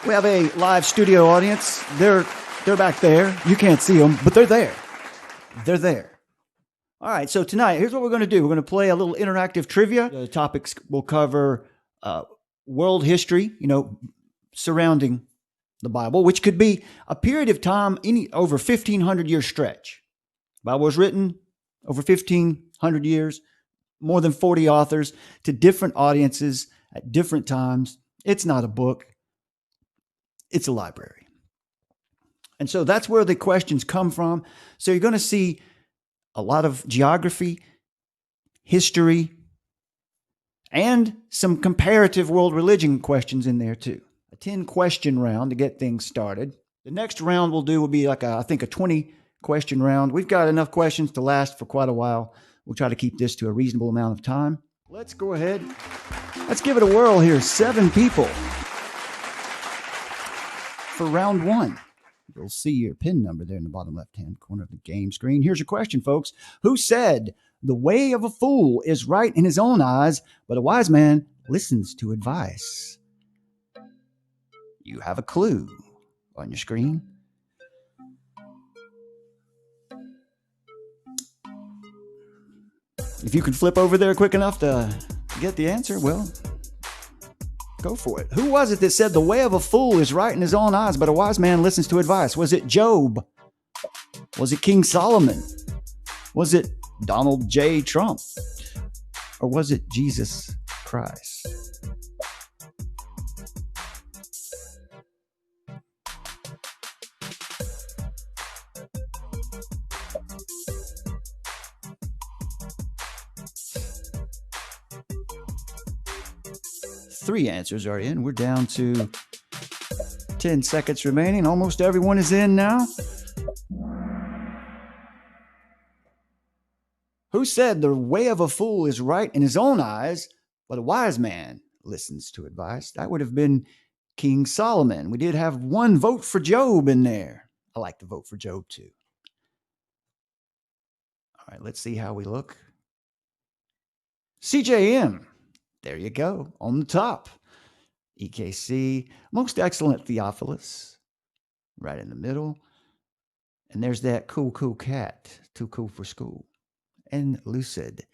We have a live studio audience. They're back there. You can't see them, but they're there. They're there. All right, so tonight, here's what we're going to do. We're going to play a little interactive trivia. The topics will cover world history, surrounding the Bible, which could be a period of time over 1,500 year stretch. The Bible was written over 1,500 years, more than 40 authors to different audiences at different times. It's not a book. It's a library. And so that's where the questions come from. So you're going to see a lot of geography, history, and some comparative world religion questions in there too. A 10-question round to get things started. The next round we'll do will be like I think a 20-question round. We've got enough questions to last for quite a while. We'll try to keep this to a reasonable amount of time. Let's go ahead. Let's give it a whirl here. 7 people for round 1. You'll see your pin number there in the bottom left-hand corner of the game screen. Here's your question, folks. Who said, "The way of a fool is right in his own eyes, but a wise man listens to advice"? You have a clue on your screen. If you can flip over there quick enough to get the answer, well, go for it. Who was it that said the way of a fool is right in his own eyes, but a wise man listens to advice? Was it Job? Was it King Solomon? Was it Donald J. Trump? Or was it Jesus Christ? Three answers are in. We're down to 10 seconds remaining. Almost everyone is in now. Who said the way of a fool is right in his own eyes, but a wise man listens to advice? That would have been King Solomon. We did have one vote for Job in there. I like to vote for Job too. All right, let's see how we look. CJM. There you go, on the top. EKC, most excellent Theophilus, right in the middle. And there's that cool cat, too cool for school. And Lucid.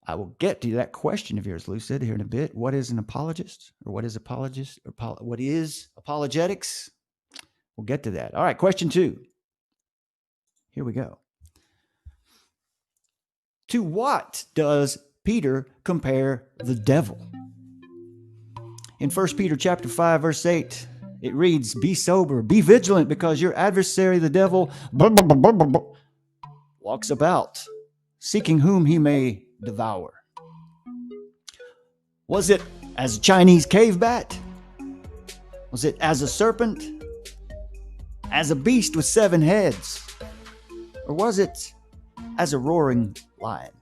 I will get to that question of yours, Lucid, here in a bit. What is an apologist? Or what is apologist? Or what is apologetics? We'll get to that. All right, question 2. Here we go. To what does Peter compare the devil? In 1 Peter chapter 5, verse 8, it reads, "Be sober, be vigilant, because your adversary, the devil, walks about, seeking whom he may devour." Was it as a Chinese cave bat? Was it as a serpent? As a beast with 7 heads? Or was it as a roaring lion?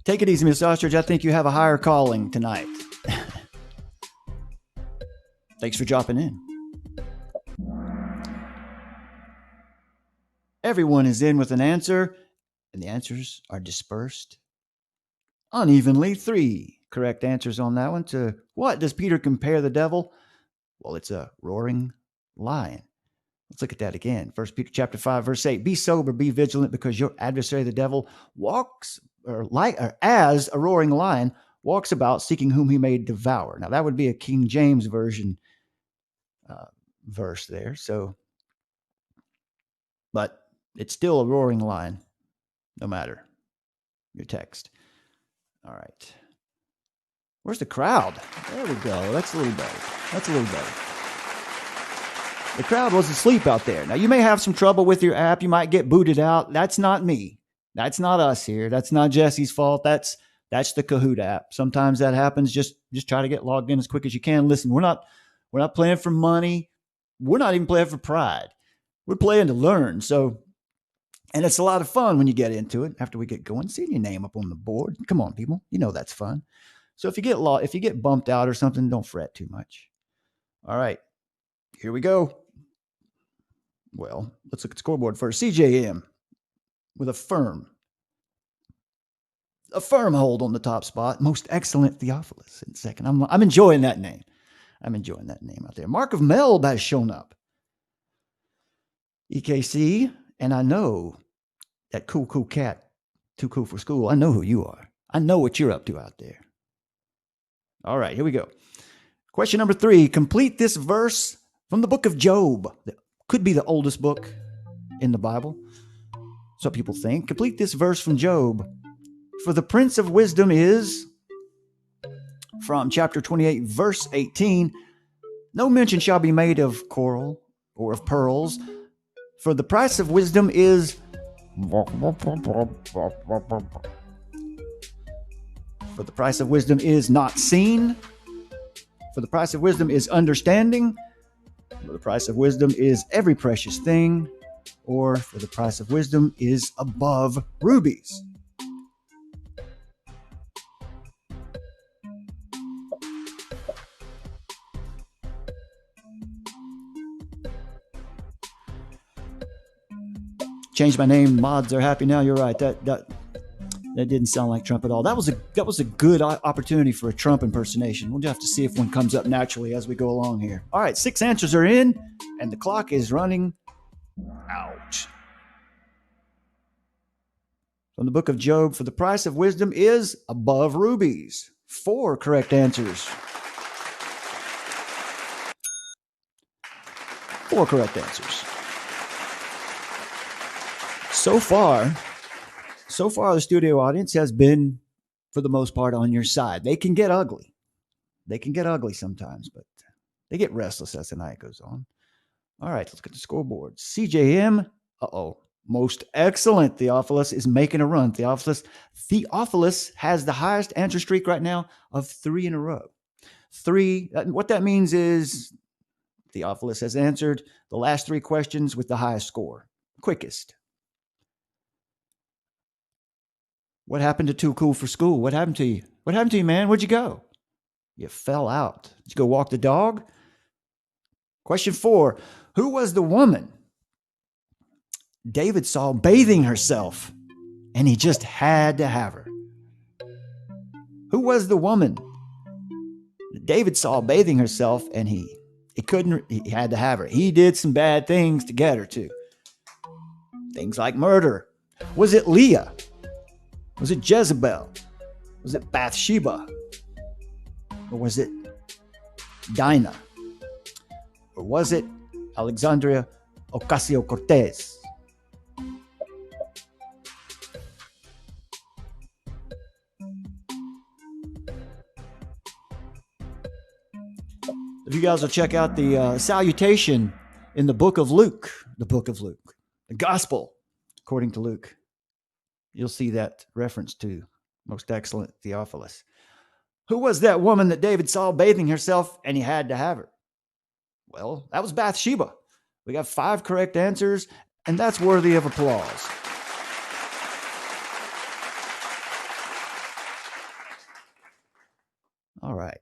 Take it easy, Miss Ostrich. I think you have a higher calling tonight. Thanks for dropping in. Everyone is in with an answer, and the answers are dispersed unevenly. 3 correct answers on that one. To what does Peter compare the devil? Well, it's a roaring lion. Let's look at that again. 1 Peter chapter 5, verse 8. "Be sober, be vigilant, because your adversary, the devil, walks or as a roaring lion, walks about, seeking whom he may devour." Now, that would be a King James version verse there. So, but it's still a roaring lion, no matter your text. All right. Where's the crowd? There we go. That's a little better. The crowd was asleep out there. Now, you may have some trouble with your app. You might get booted out. That's not me. That's not us here. That's not Jesse's fault. That's the Kahoot app. Sometimes that happens. Just try to get logged in as quick as you can. Listen, we're not playing for money. We're not even playing for pride. We're playing to learn. So, and it's a lot of fun when you get into it. After we get going, seeing your name up on the board. Come on, people. You know that's fun. So if you get bumped out or something, don't fret too much. All right, here we go. Well, let's look at the scoreboard first. CJM with a firm a firm hold on the top spot. Most excellent Theophilus in second. I'm enjoying that name. I'm enjoying that name out there. Mark of Melb has shown up. EKC, and I know that cool cat, too cool for school. I know who you are. I know what you're up to out there. All right, here we go. Question number 3. Complete this verse from the book of Job. That could be the oldest book in the Bible. So people think. Complete this verse from Job. For the Prince of Wisdom is, from chapter 28, verse 18, no mention shall be made of coral or of pearls, for the price of wisdom is... For the price of wisdom is not seen. For the price of wisdom is understanding. For the price of wisdom is every precious thing. Or for the price of wisdom is above rubies. Changed my name. Mods are happy now. You're right. That didn't sound like Trump at all. That was a good opportunity for a Trump impersonation. We'll just have to see if one comes up naturally as we go along here. All right, 6 answers are in, and the clock is running out. From the book of Job, for the price of wisdom is above rubies. 4 correct answers. 4 correct answers. So far, the studio audience has been, for the most part, on your side. They can get ugly. They can get ugly sometimes, but they get restless as the night goes on. All right, let's get the scoreboard. CJM, most excellent Theophilus is making a run. Theophilus has the highest answer streak right now of 3 in a row. 3, what that means is Theophilus has answered the last 3 questions with the highest score. Quickest. What happened to Too Cool for School? What happened to you? What happened to you, man? Where'd you go? You fell out. Did you go walk the dog? Question 4. Who was the woman David saw bathing herself and he just had to have her? Who was the woman David saw bathing herself and he had to have her? He did some bad things to get her too. Things like murder. Was it Leah? Was it Jezebel? Was it Bathsheba? Or was it Dinah? Or was it Alexandria Ocasio-Cortez? If you guys will check out the salutation in the book of Luke, the gospel according to Luke, you'll see that reference to most excellent Theophilus. Who was that woman that David saw bathing herself and he had to have her? Well, that was Bathsheba. We got 5 correct answers, and that's worthy of applause. All right.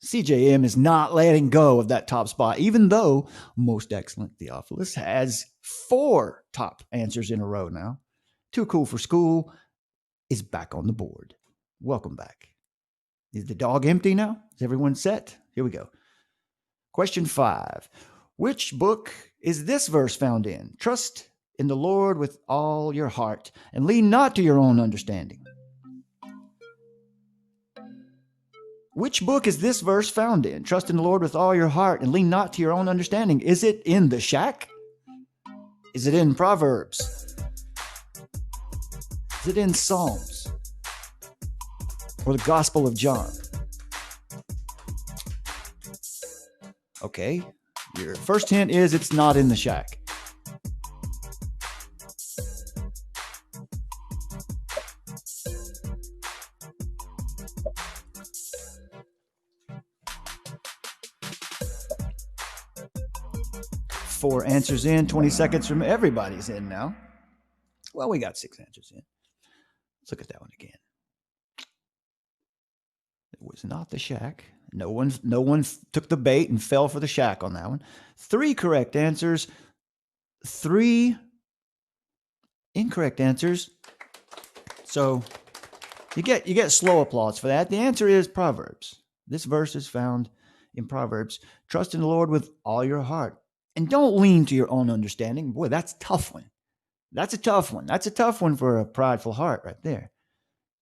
CJM is not letting go of that top spot, even though most excellent Theophilus has 4 top answers in a row now. Too Cool for School is back on the board. Welcome back. Is the dog empty now? Is everyone set? Here we go. Question 5. Which book is this verse found in? Trust in the Lord with all your heart and lean not to your own understanding. Which book is this verse found in? Trust in the Lord with all your heart and lean not to your own understanding. Is it in the shack? Is it in Proverbs? Is it in Psalms? Or the Gospel of John? Okay, your first hint is it's not in the shack. Four answers in, 20 seconds from everybody's in now. Well, we got 6 answers in. Let's look at that one again. It was not the shack. No one took the bait and fell for the shack on that one. 3 correct answers. 3 incorrect answers. So You get slow applause for that. The answer is Proverbs. This verse is found in Proverbs. Trust in the Lord with all your heart. And don't lean to your own understanding. Boy, that's a tough one. That's a tough one. That's a tough one for a prideful heart right there.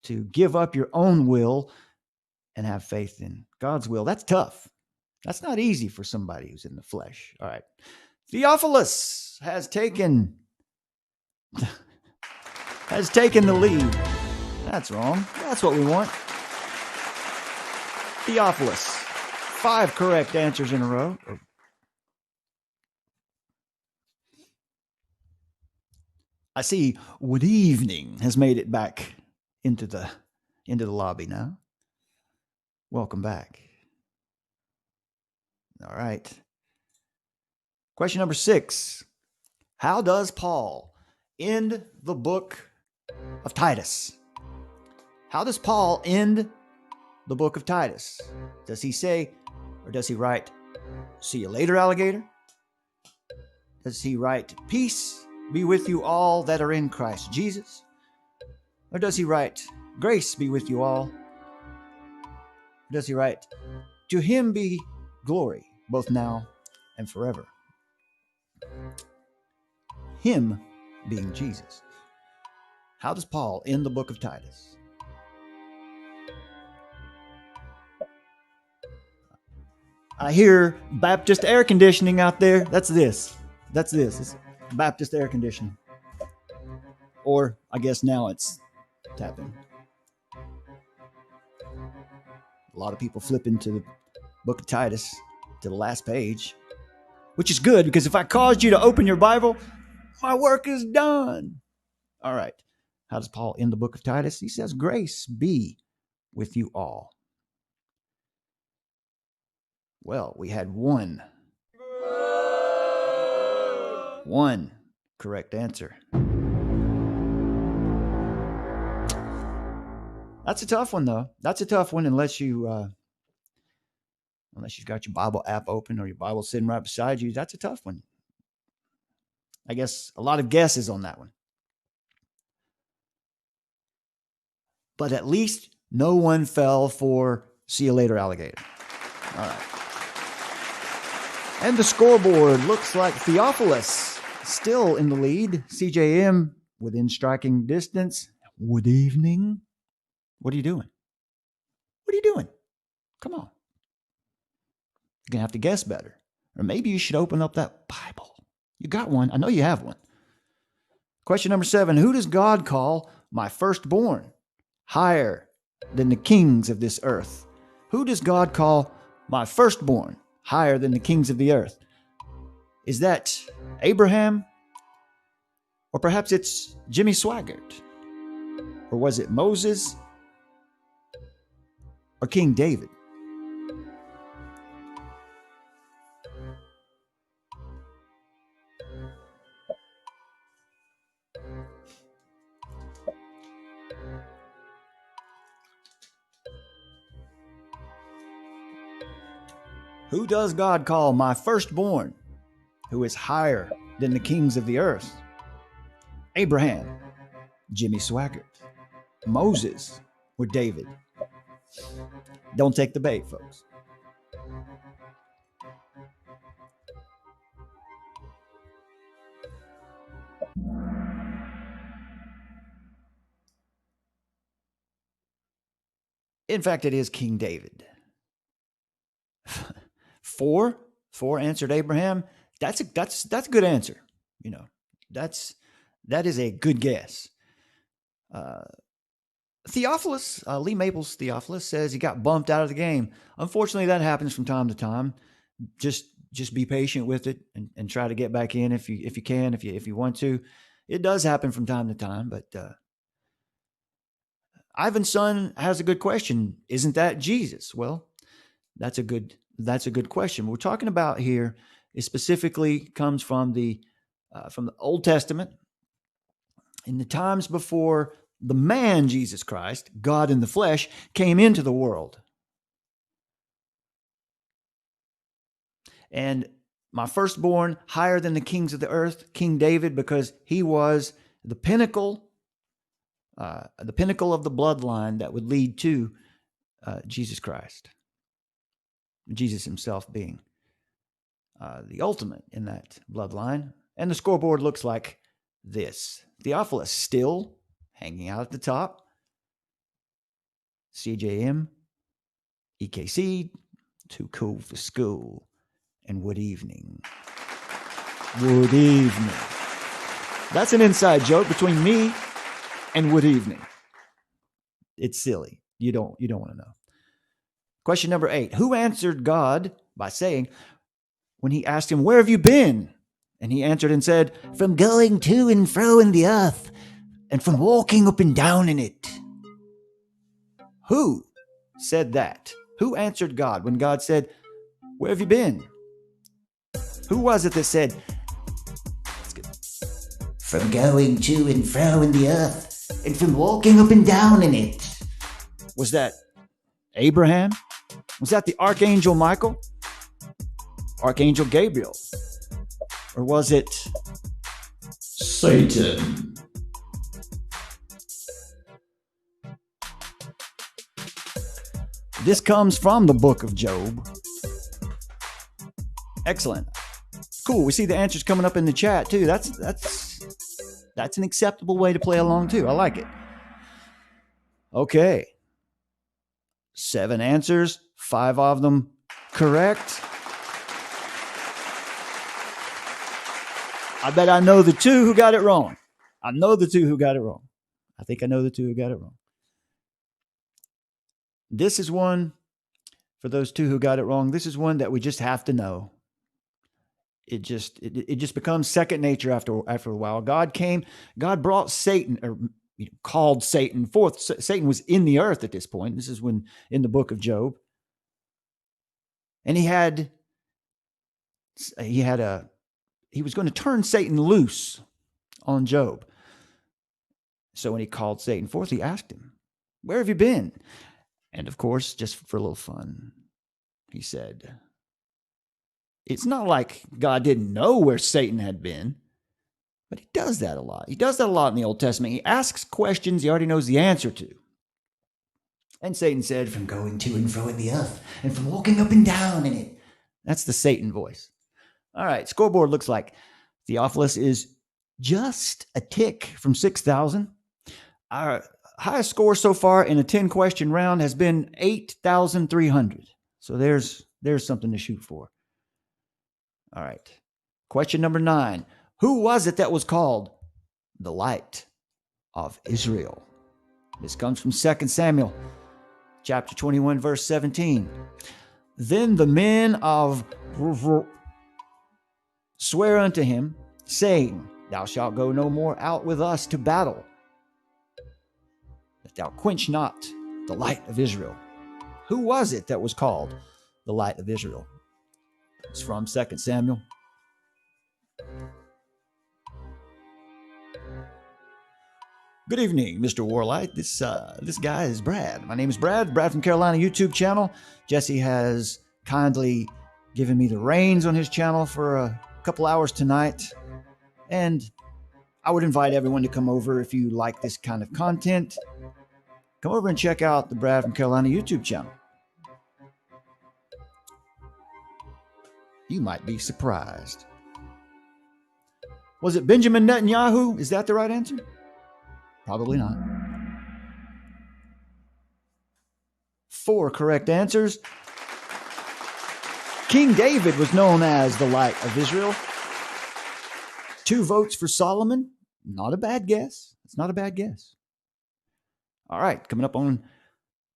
To give up your own will and have faith in God's will. That's tough. That's not easy for somebody who's in the flesh. All right. Theophilus has taken the lead. That's wrong. That's what we want. Theophilus. 5 correct answers in a row. I see Good Evening has made it back into the lobby now. Welcome back. All right. Question number 6. How does Paul end the book of Titus? How does Paul end the book of Titus? Does he say, or does he write, "See you later, alligator"? Does he write, "Peace be with you all that are in Christ Jesus"? Or does he write, "Grace be with you all"? Or does he write, "To him be glory, both now and forever"? Him being Jesus. How does Paul end the book of Titus? I hear Baptist air conditioning out there. That's this. It's Baptist air conditioning. Or I guess now it's tapping. A lot of people flip into the book of Titus to the last page, which is good because if I caused you to open your Bible, my work is done. All right. How does Paul end the book of Titus? He says, "Grace be with you all." Well, we had one correct answer. That's a tough one, though. That's a tough one unless you've got your Bible app open or your Bible sitting right beside you. That's a tough one. I guess a lot of guesses on that one. But at least no one fell for "See you later, alligator." All right. And the scoreboard looks like Theophilus still in the lead. CJM within striking distance. Good evening. What are you doing? What are you doing? Come on. You're going to have to guess better. Or maybe you should open up that Bible. You got one. I know you have one. Question number 7. Who does God call my firstborn? Higher than the kings of this earth. Who does God call my firstborn? Higher than the kings of the earth. Is that Abraham? Or perhaps it's Jimmy Swaggart? Or was it Moses? Or King David? Who does God call my firstborn, who is higher than the kings of the earth? Abraham, Jimmy Swaggart, Moses, or David? Don't take the bait, folks. In fact, it is King David. 4 answered Abraham. That's a good answer. You know, that is a good guess. Theophilus, Lee Maples Theophilus says he got bumped out of the game. Unfortunately, that happens from time to time. Just be patient with it and try to get back in if you can, if you want to. It does happen from time to time, but Ivan's son has a good question. Isn't that Jesus? Well, that's a good question. What we're talking about here is specifically comes from the Old Testament. In the times before the man Jesus Christ, God in the flesh, came into the world. And my firstborn, higher than the kings of the earth, King David, because he was the pinnacle the pinnacle of the bloodline that would lead to Jesus Christ. Jesus himself being the ultimate in that bloodline. And the scoreboard looks like this. Theophilus still hanging out at the top. CJM, EKC, too cool for school, and Wood Evening. Wood Evening. That's an inside joke between me and Wood Evening. It's silly. You don't want to know. Question number 8. Who answered God by saying, when he asked him, "Where have you been?" And he answered and said, "From going to and fro in the earth, and from walking up and down in it." Who said that? Who answered God when God said, "Where have you been?" Who was it that said, "From going to and fro in the earth, and from walking up and down in it"? Was that Abraham? Was that the Archangel Michael? Archangel Gabriel? Or was it Satan? This comes from the book of Job. Excellent. Cool. We see the answers coming up in the chat too. That's an acceptable way to play along too. I like it. Okay. 7 answers, 5 of them correct. I bet I know the 2 who got it wrong. I know the 2 who got it wrong. I think I know the 2 who got it wrong. This is one, for those 2 who got it wrong, this is one that we just have to know. It just becomes second nature after a while. God brought Satan, or called Satan forth. Satan was in the earth at this point. This is when in the book of Job. And he was going to turn Satan loose on Job. So when he called Satan forth, he asked him, "Where have you been?" And of course, just for a little fun, he said, it's not like God didn't know where Satan had been, but he does that a lot. He does that a lot in the Old Testament. He asks questions he already knows the answer to. And Satan said, "From going to and fro in the earth, and from walking up and down in it." That's the Satan voice. All right, scoreboard looks like Theophilus is just a tick from 6,000. Our highest score so far in a 10-question round has been 8,300. So there's something to shoot for. All right. Question number 9. Who was it that was called the light of Israel? This comes from 2 Samuel chapter 21, verse 17. Then the men of swear unto him, saying, "Thou shalt go no more out with us to battle, that thou quench not the light of Israel." Who was it that was called the light of Israel? It's from 2 Samuel. Good evening, Mr. Warlight. This guy is Brad. My name is Brad from Carolina YouTube channel. Jesse has kindly given me the reins on his channel for a couple hours tonight. And I would invite everyone to come over if you like this kind of content. Come over and check out the Brad from Carolina YouTube channel. You might be surprised. Was it Benjamin Netanyahu? Is that the right answer? Probably not. 4 correct answers. King David was known as the light of Israel. 2 votes for Solomon. Not a bad guess. It's not a bad guess. All right, coming up on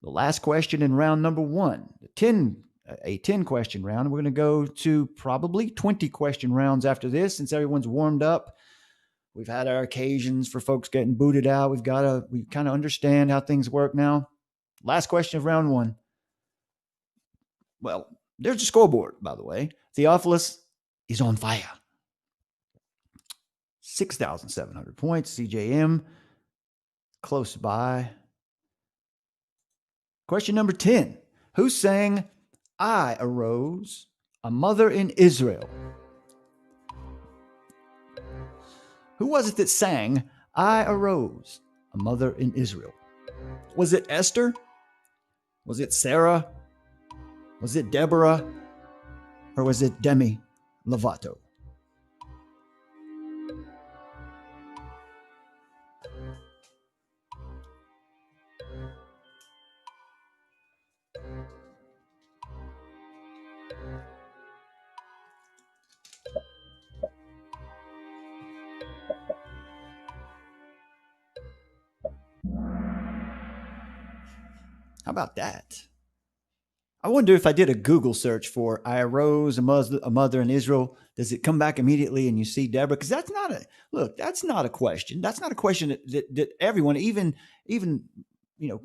the last question in round number 1, a 10-question round. We're going to go to probably 20-question rounds after this, since everyone's warmed up. We've had our occasions for folks getting booted out. We kind of understand how things work now. Last question of round 1. Well, there's the scoreboard, by the way. Theophilus is on fire. 6,700 points. CJM, close by. Question number 10. Who sang "I Arose, a Mother in Israel"? Who was it that sang "I Arose, a mother in Israel? Was it Esther? Was it Sarah? Was it Deborah? Or was it Demi Lovato? How about that? I wonder if I did a Google search for I arose a mother in Israel, does it come back immediately and you see Deborah? Because that's not a question. That's not a question that everyone, even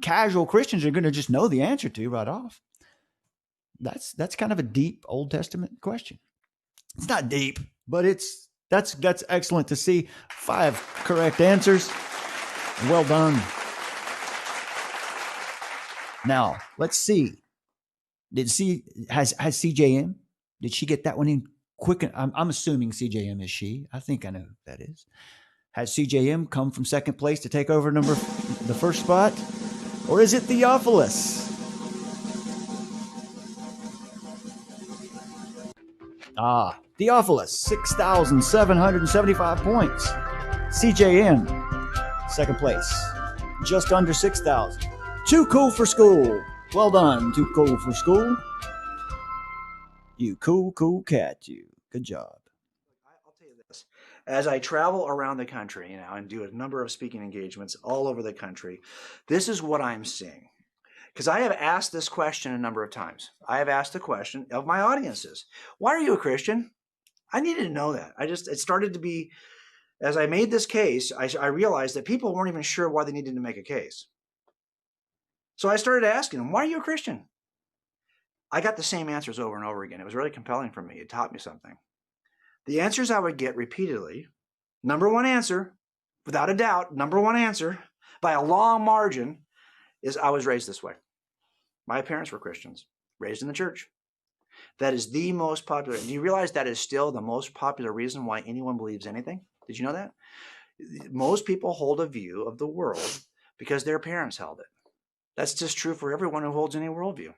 casual Christians are going to just know the answer to right off. That's kind of a deep Old Testament question. It's not deep, but that's excellent to see. 5 correct answers. Well done. Now, let's see. Has CJM? Did she get that one in quick? I'm assuming CJM is she. I think I know who that is. Has CJM come from second place to take over the first spot? Or is it Theophilus? Theophilus, 6,775 points. CJM, second place, just under 6,000. Too cool for school. Well done, too cool for school. You cool cat, you. Good job. I'll tell you this. As I travel around the country, and do a number of speaking engagements all over the country, this is what I'm seeing. Because I have asked this question a number of times. I have asked the question of my audiences, why are you a Christian? I needed to know that. It started to be, as I made this case, I realized that people weren't even sure why they needed to make a case. So I started asking them, why are you a Christian? I got the same answers over and over again. It was really compelling for me. It taught me something. The answers I would get repeatedly, number one answer, without a doubt, number one answer, by a long margin, is I was raised this way. My parents were Christians, raised in the church. That is the most popular. Do you realize that is still the most popular reason why anyone believes anything? Did you know that? Most people hold a view of the world because their parents held it. That's just true for everyone who holds any worldview.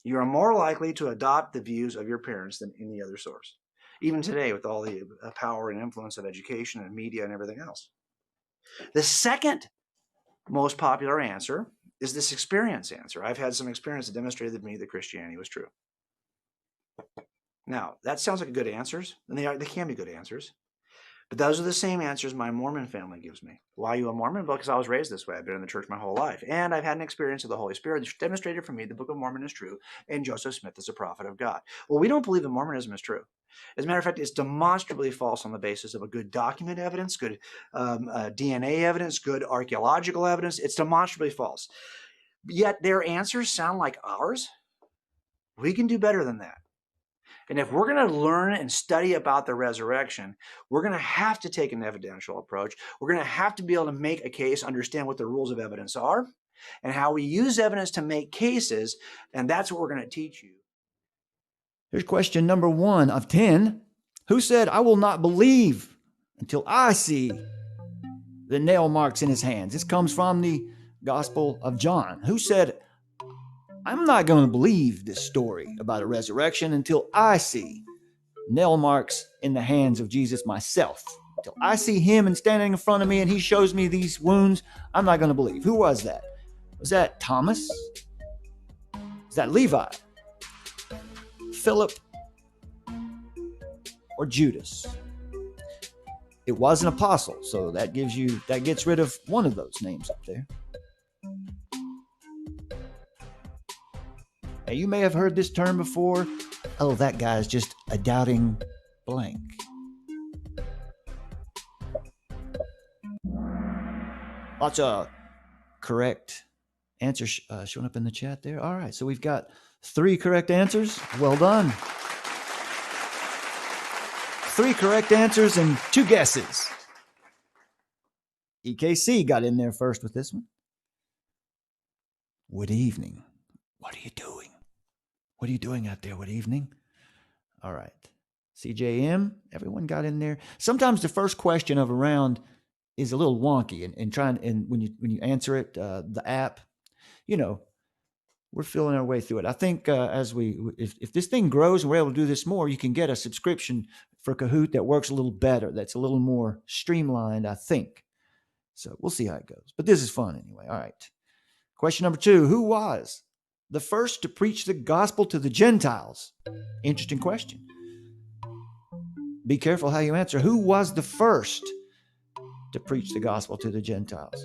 You are more likely to adopt the views of your parents than any other source. Even today, with all the power and influence of education and media and everything else. The second most popular answer is this experience answer. I've had some experience that demonstrated to me that Christianity was true. Now, that sounds like good answers, and they can be good answers. But those are the same answers my Mormon family gives me. Why are you a Mormon? Because I was raised this way. I've been in the church my whole life. And I've had an experience of the Holy Spirit that demonstrated for me the Book of Mormon is true and Joseph Smith is a prophet of God. Well, we don't believe that Mormonism is true. As a matter of fact, it's demonstrably false on the basis of a good document evidence, good DNA evidence, good archaeological evidence. It's demonstrably false. Yet their answers sound like ours. We can do better than that. And if we're going to learn and study about the resurrection, we're going to have to take an evidential approach. We're going to have to be able to make a case, understand what the rules of evidence are, and how we use evidence to make cases. And that's what we're going to teach you. Here's question number 1 of 10. Who said, I will not believe until I see the nail marks in his hands? This comes from the Gospel of John. Who said, I'm not going to believe this story about a resurrection until I see nail marks in the hands of Jesus myself. Until I see him and standing in front of me and he shows me these wounds, I'm not going to believe. Who was that? Was that Thomas? Is that Levi? Philip? Or Judas? It was an apostle, so that gets rid of one of those names up there. Now, you may have heard this term before. Oh, that guy's just a doubting blank. Lots of correct answers showing up in the chat there. All right, so we've got 3 correct answers. Well done. 3 correct answers and 2 guesses. EKC got in there first with this one. Good evening. What are you doing? What are you doing out there? Good evening. All right. CJM, everyone got in there. Sometimes the first question of a round is a little wonky, and when you answer it, the app, we're feeling our way through it. I think if this thing grows and we're able to do this more, you can get a subscription for Kahoot that works a little better. That's a little more streamlined, I think. So we'll see how it goes. But this is fun anyway. All right. Question number 2. Who was the first to preach the gospel to the Gentiles? Interesting question. Be careful how you answer. Who was the first to preach the gospel to the Gentiles?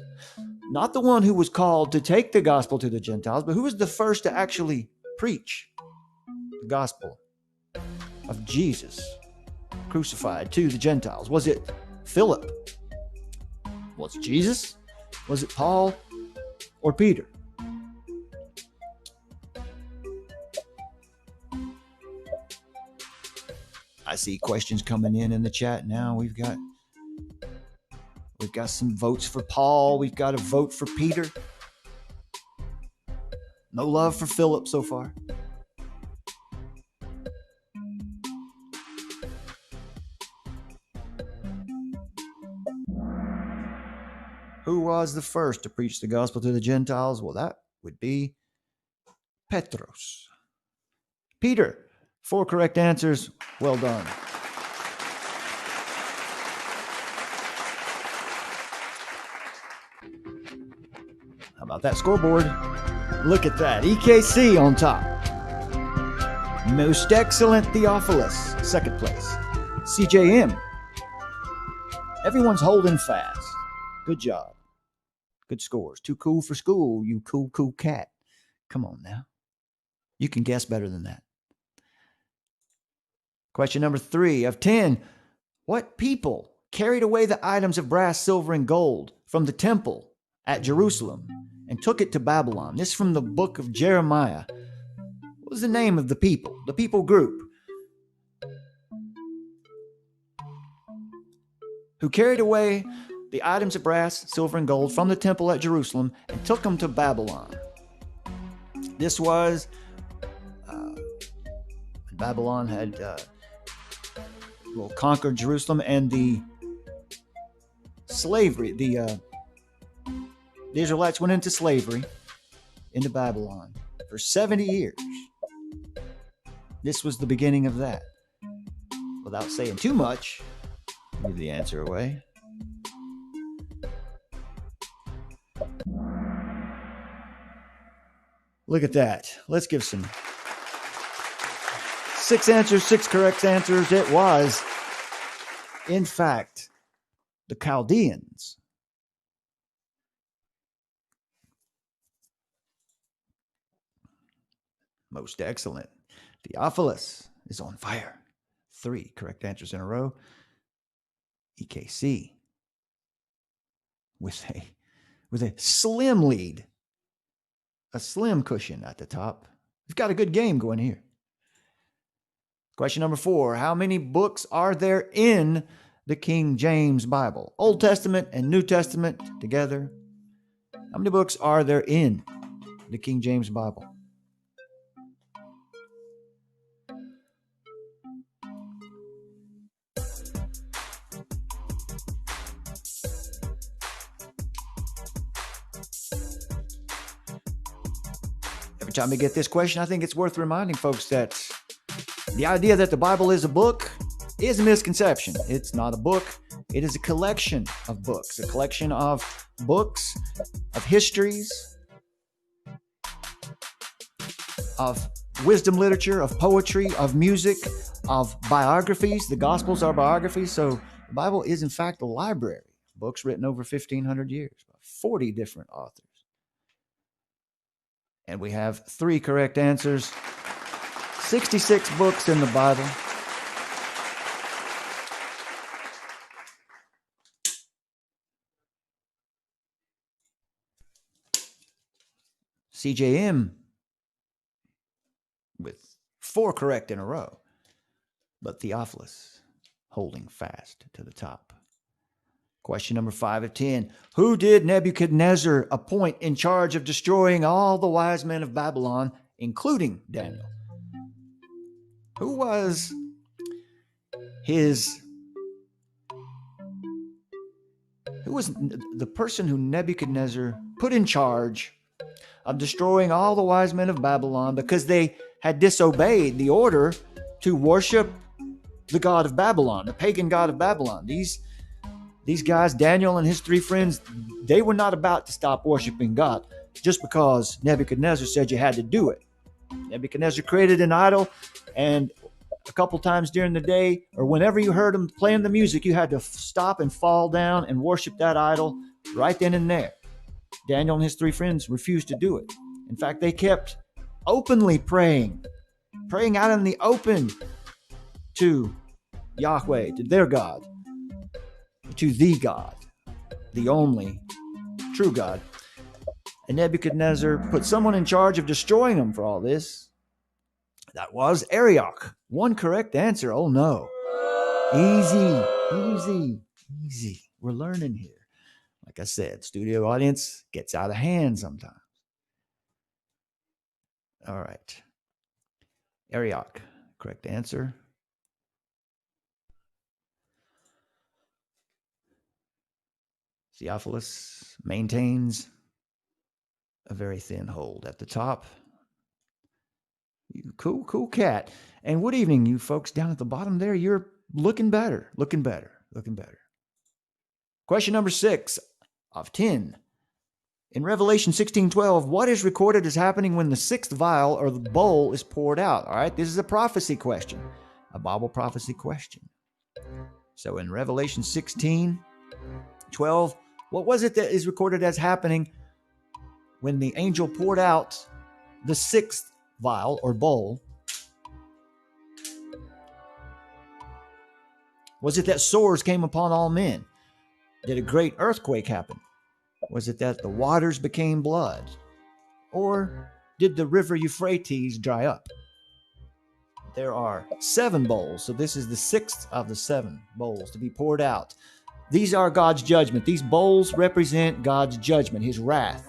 Not the one who was called to take the gospel to the Gentiles, but who was the first to actually preach the gospel of Jesus crucified to the Gentiles? Was it Philip? Was it Jesus? Was it Paul or Peter? I see questions coming in the chat now. We've got some votes for Paul. We've got a vote for Peter. No love for Philip so far. Who was the first to preach the gospel to the Gentiles? Well, that would be Petros. Peter. 4 correct answers. Well done. How about that scoreboard? Look at that. EKC on top. Most excellent Theophilus, 2nd place. CJM. Everyone's holding fast. Good job. Good scores. Too cool for school, you cool cat. Come on now. You can guess better than that. Question number 3 of 10. What people carried away the items of brass, silver, and gold from the temple at Jerusalem and took it to Babylon? This is from the book of Jeremiah. What was the name of the people group who carried away the items of brass, silver, and gold from the temple at Jerusalem and took them to Babylon? This was Babylon had conquered Jerusalem, and the slavery, the Israelites went into slavery into Babylon for 70 years. This was the beginning of that. Without saying too much, I'll give the answer away. Look at that. Let's give some 6 answers, 6 correct answers. It was, in fact, the Chaldeans. Most excellent. Theophilus is on fire. 3 correct answers in a row. EKC with a slim lead. A slim cushion at the top. We've got a good game going here. Question number 4. How many books are there in the King James Bible? Old Testament and New Testament together. How many books are there in the King James Bible? Every time we get this question, I think it's worth reminding folks that the idea that the Bible is a book is a misconception. It's not a book. It is a collection of books, of histories, of wisdom literature, of poetry, of music, of biographies. The Gospels are biographies. So the Bible is, in fact, a library. Books written over 1,500 years by 40 different authors. And we have 3 correct answers. 66 books in the Bible. CJM with 4 correct in a row. But Theophilus holding fast to the top. Question number 5 of 10. Who did Nebuchadnezzar appoint in charge of destroying all the wise men of Babylon, including Daniel? Who was Who was the person who Nebuchadnezzar put in charge of destroying all the wise men of Babylon because they had disobeyed the order to worship the god of Babylon, the pagan god of Babylon. These guys, Daniel and his 3 friends, they were not about to stop worshiping God just because Nebuchadnezzar said you had to do it. Nebuchadnezzar created an idol, and a couple times during the day, or whenever you heard him playing the music, you had to stop and fall down and worship that idol right then and there. Daniel and his 3 friends refused to do it. In fact, they kept openly praying out in the open to Yahweh, to their God, to the God, the only true God. And Nebuchadnezzar put someone in charge of destroying them for all this. That was Arioch. One correct answer. Oh no. Easy. We're learning here. Like I said, studio audience gets out of hand sometimes. All right. Arioch, correct answer. Theophilus maintains a very thin hold at the top. You cool cat. And good evening, you folks down at the bottom there. You're looking better. Question number 6 of 10. In Revelation 16:12, what is recorded as happening when the 6th vial or the bowl is poured out? All right, this is a prophecy question, a Bible prophecy question. So in Revelation 16:12, what was it that is recorded as happening when the angel poured out the 6th vial or bowl? Was it that sores came upon all men? Did a great earthquake happen? Was it that the waters became blood? Or did the river Euphrates dry up? There are 7 bowls, so this is the 6th of the 7 bowls to be poured out. These are God's judgment. These bowls represent God's judgment, his wrath.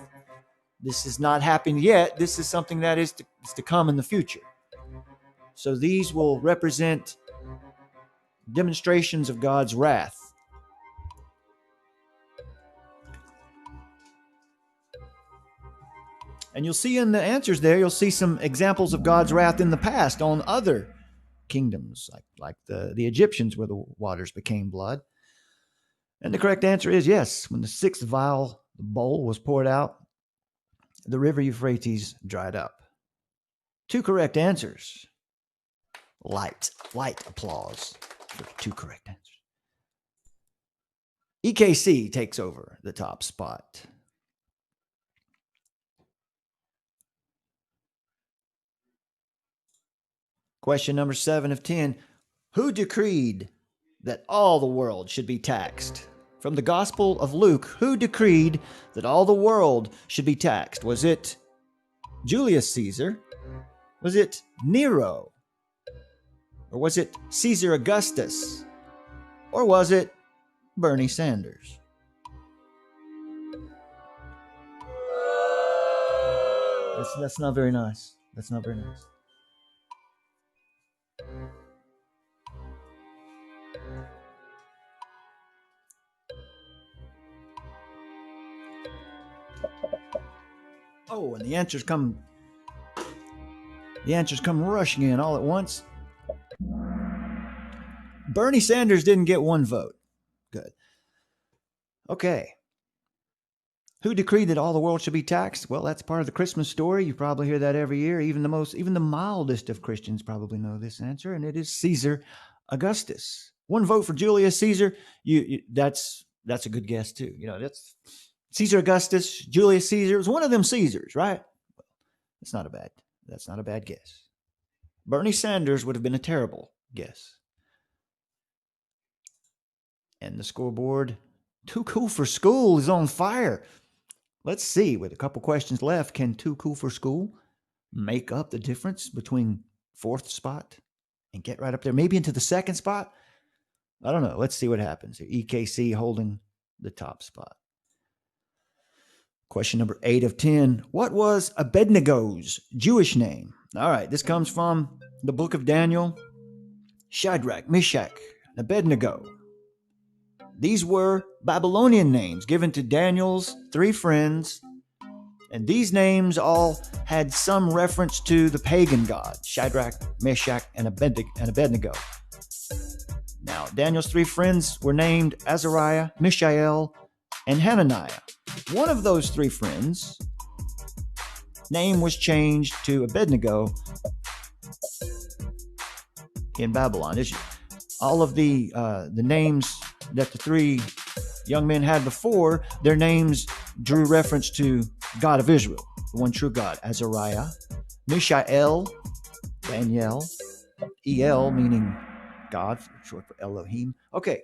This has not happened yet. This is something that is to come in the future. So these will represent demonstrations of God's wrath. And you'll see in the answers there, you'll see some examples of God's wrath in the past on other kingdoms, like the Egyptians, where the waters became blood. And the correct answer is yes. When the 6th vial, the bowl, was poured out, the river Euphrates dried up. 2 correct answers. Light applause for 2 correct answers. EKC takes over the top spot. Question number 7 of 10. Who decreed that all the world should be taxed? From the Gospel of Luke, who decreed that all the world should be taxed? Was it Julius Caesar? Was it Nero? Or was it Caesar Augustus? Or was it Bernie Sanders? That's not very nice. That's not very nice. Oh, and the answers come rushing in all at once. Bernie Sanders didn't get 1 vote. Good. Okay. Who decreed that all the world should be taxed? Well, that's part of the Christmas story. You probably hear that every year. Even the mildest of Christians probably know this answer, and it is Caesar Augustus. 1 vote for Julius Caesar. That's a good guess too. That's Caesar Augustus, Julius Caesar. It was one of them Caesars, right? That's not a bad guess. Bernie Sanders would have been a terrible guess. And the scoreboard, Too Cool for School, is on fire. Let's see, with a couple questions left, can Too Cool for School make up the difference between 4th spot and get right up there, maybe into the 2nd spot? I don't know. Let's see what happens. EKC holding the top spot. Question number 8 of 10. What was Abednego's Jewish name? All right, this comes from the book of Daniel. Shadrach, Meshach, Abednego. These were Babylonian names given to Daniel's 3 friends, and these names all had some reference to the pagan gods, Shadrach, Meshach, and Abednego. Now, Daniel's 3 friends were named Azariah, Mishael, and Hananiah. One of those 3 friends' name was changed to Abednego in Babylon. All of the names that the 3 young men had before, their names drew reference to God of Israel, the one true God. Azariah, Mishael, Daniel, El meaning God, short for Elohim. Okay,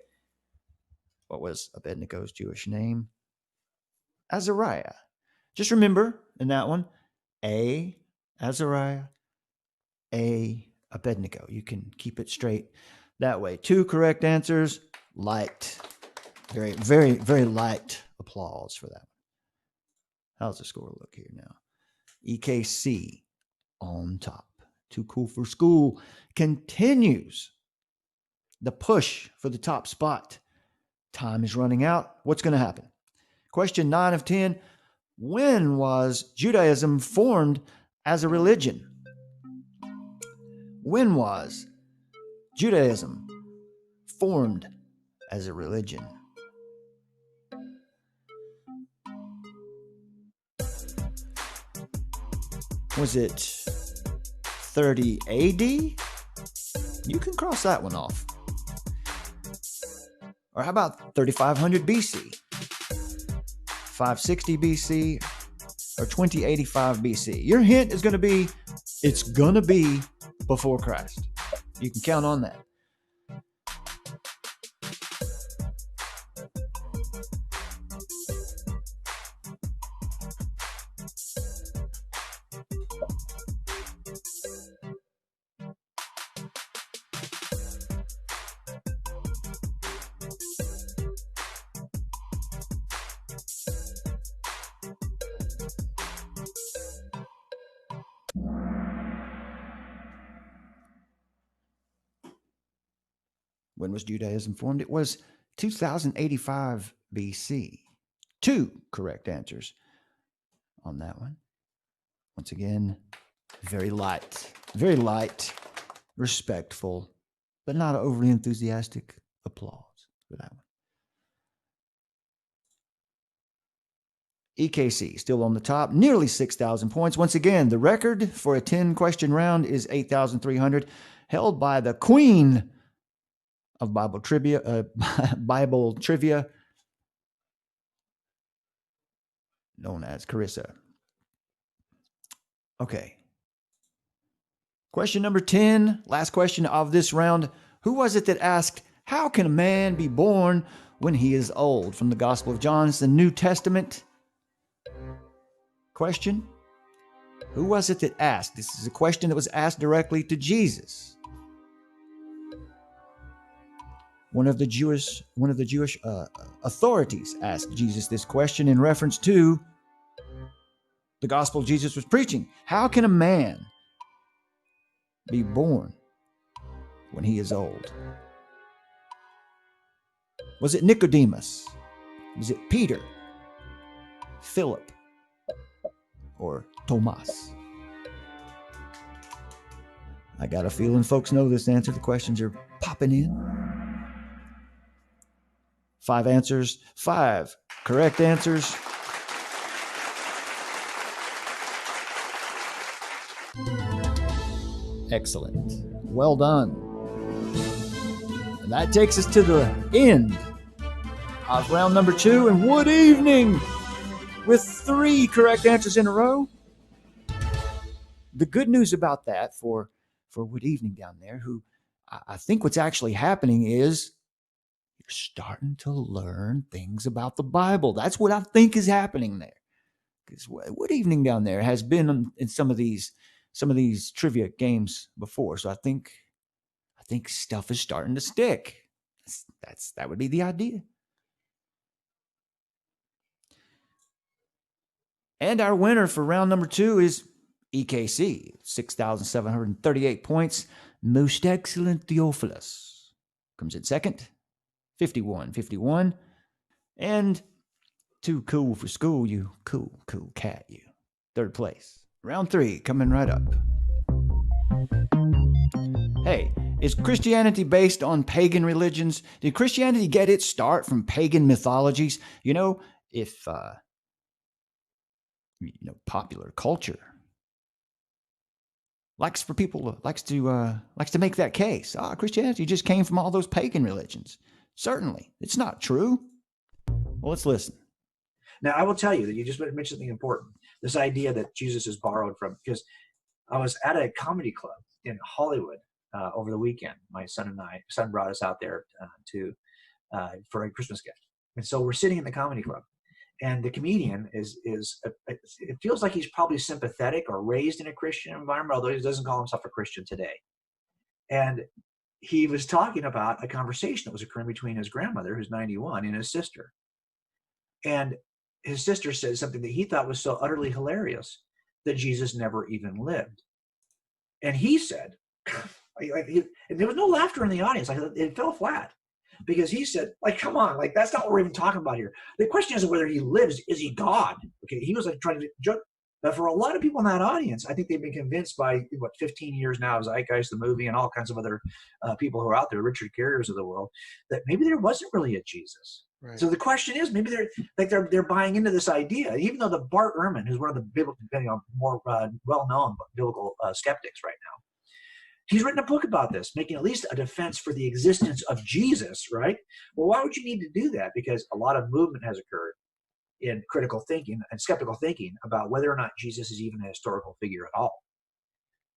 what was Abednego's Jewish name? Azariah. Just remember in that one, A, Azariah, A, Abednego. You can keep it straight that way. 2 correct answers. Light. Very, very, very light applause for that. How's the score look here now? EKC on top. Too cool for school continues the push for the top spot. Time is running out. What's going to happen? Question 9 of 10. When was Judaism formed as a religion? When was Judaism formed as a religion? Was it 30 AD? You can cross that one off. Or how about 3500 BC? 560 BC? Or 2085 BC? Your hint is going to be, it's going to be before Christ. You can count on that. When was Judaism formed? It was 2085 BC. 2 correct answers on that one. Once again, very light, respectful, but not overly enthusiastic applause for that one. EKC still on the top, nearly 6,000 points. Once again, the record for a 10-question round is 8,300, held by the queen of Bible trivia, known as Carissa. Okay. Question number 10, last question of this round. Who was it that asked, how can a man be born when he is old? From the Gospel of John, it's the New Testament. Question. Who was it that asked? This is a question that was asked directly to Jesus. One of the Jewish authorities asked Jesus this question in reference to the gospel Jesus was preaching. How can a man be born when he is old? Was it Nicodemus? Was it Peter, Philip, or Thomas? I got a feeling folks know this answer. The questions are popping in. 5 answers, 5 correct answers. Excellent. Well done. And that takes us to the end of round number 2. And Wood Evening with 3 correct answers in a row. The good news about that for Wood Evening down there, who I think what's actually happening is you're starting to learn things about the Bible. That's what I think is happening there. Because Wood Evening down there has been in some of these trivia games before, so I think stuff is starting to stick. That would be the idea. And our winner for round number 2 is EKC, 6,738 points. Most excellent Theophilus comes in second, 51. And too cool for school, you cool cat, you. Third place. Round 3 coming right up. Hey, is Christianity based on pagan religions? Did Christianity get its start from pagan mythologies? You know, if popular culture likes to make that case. Christianity just came from all those pagan religions. Certainly, it's not true. Well, let's listen. Now, I will tell you that you just mentioned something important. This idea that Jesus is borrowed from, because I was at a comedy club in Hollywood over the weekend. My son brought us out there for a Christmas gift. And so we're sitting in the comedy club. And the comedian it feels like he's probably sympathetic or raised in a Christian environment, although he doesn't call himself a Christian today. And he was talking about a conversation that was occurring between his grandmother, who's 91, and his sister. And his sister said something that he thought was so utterly hilarious, that Jesus never even lived. And he said, and there was no laughter in the audience. Like, it fell flat. Because he said, come on, that's not what we're even talking about here. The question isn't whether he lives, is he God? Okay, he was trying to joke. But for a lot of people in that audience, I think they've been convinced by 15 years now of Zeitgeist, the movie, and all kinds of other people who are out there, Richard Carriers of the world, that maybe there wasn't really a Jesus. Right. So the question is, maybe they're buying into this idea, even though the Bart Ehrman, who's one of the biblical, more well-known biblical skeptics right now, he's written a book about this, making at least a defense for the existence of Jesus, right? Well, why would you need to do that? Because a lot of movement has occurred in critical thinking and skeptical thinking about whether or not Jesus is even a historical figure at all.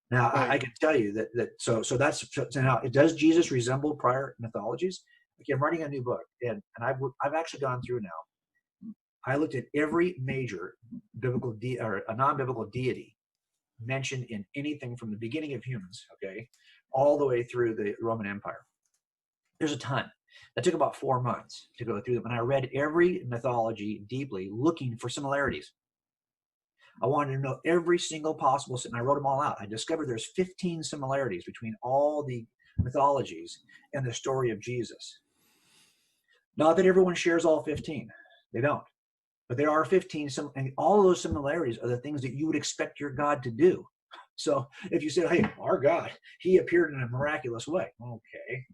Now, right. I can tell you so now, does Jesus resemble prior mythologies? Okay, I'm writing a new book, and I've actually gone through now. I looked at every major biblical or a non-biblical deity mentioned in anything from the beginning of humans, okay, all the way through the Roman Empire. There's a ton. That took about 4 months to go through them. And I read every mythology deeply, looking for similarities. I wanted to know every single possible, and I wrote them all out. I discovered there's 15 similarities between all the mythologies and the story of Jesus. Not that everyone shares all 15. They don't. But there are 15, and all of those similarities are the things that you would expect your God to do. So if you say, hey, our God, he appeared in a miraculous way. Okay.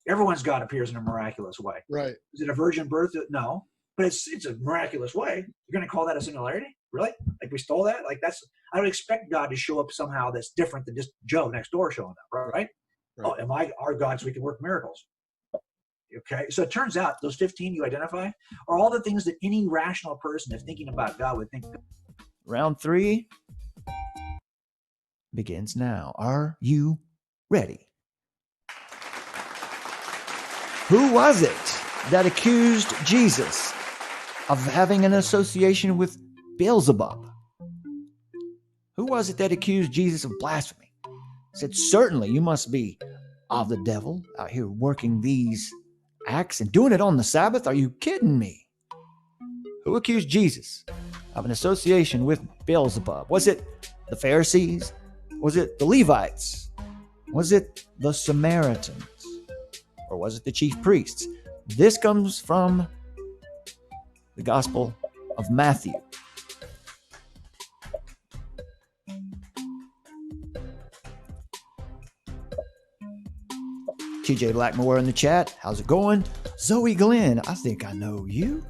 Everyone's God appears in a miraculous way. Right. Is it a virgin birth? No. But it's a miraculous way. You're going to call that a similarity? Really? Like we stole that? I don't expect God to show up somehow that's different than just Joe next door showing up, right? Oh, am I our God so we can work miracles? Okay, so it turns out those 15 you identify are all the things that any rational person, if thinking about God, would think. Round 3 begins now. Are you ready? Who was it that accused Jesus of having an association with Beelzebub? Who was it that accused Jesus of blasphemy? Said, certainly you must be of the devil out here working these acts and doing it on the Sabbath? Are you kidding me? Who accused Jesus of an association with Beelzebub? Was it the Pharisees? Was it the Levites? Was it the Samaritans? Or was it the chief priests? This comes from the Gospel of Matthew. TJ Blackmore in the chat. How's it going? Zoe Glenn. I think I know you.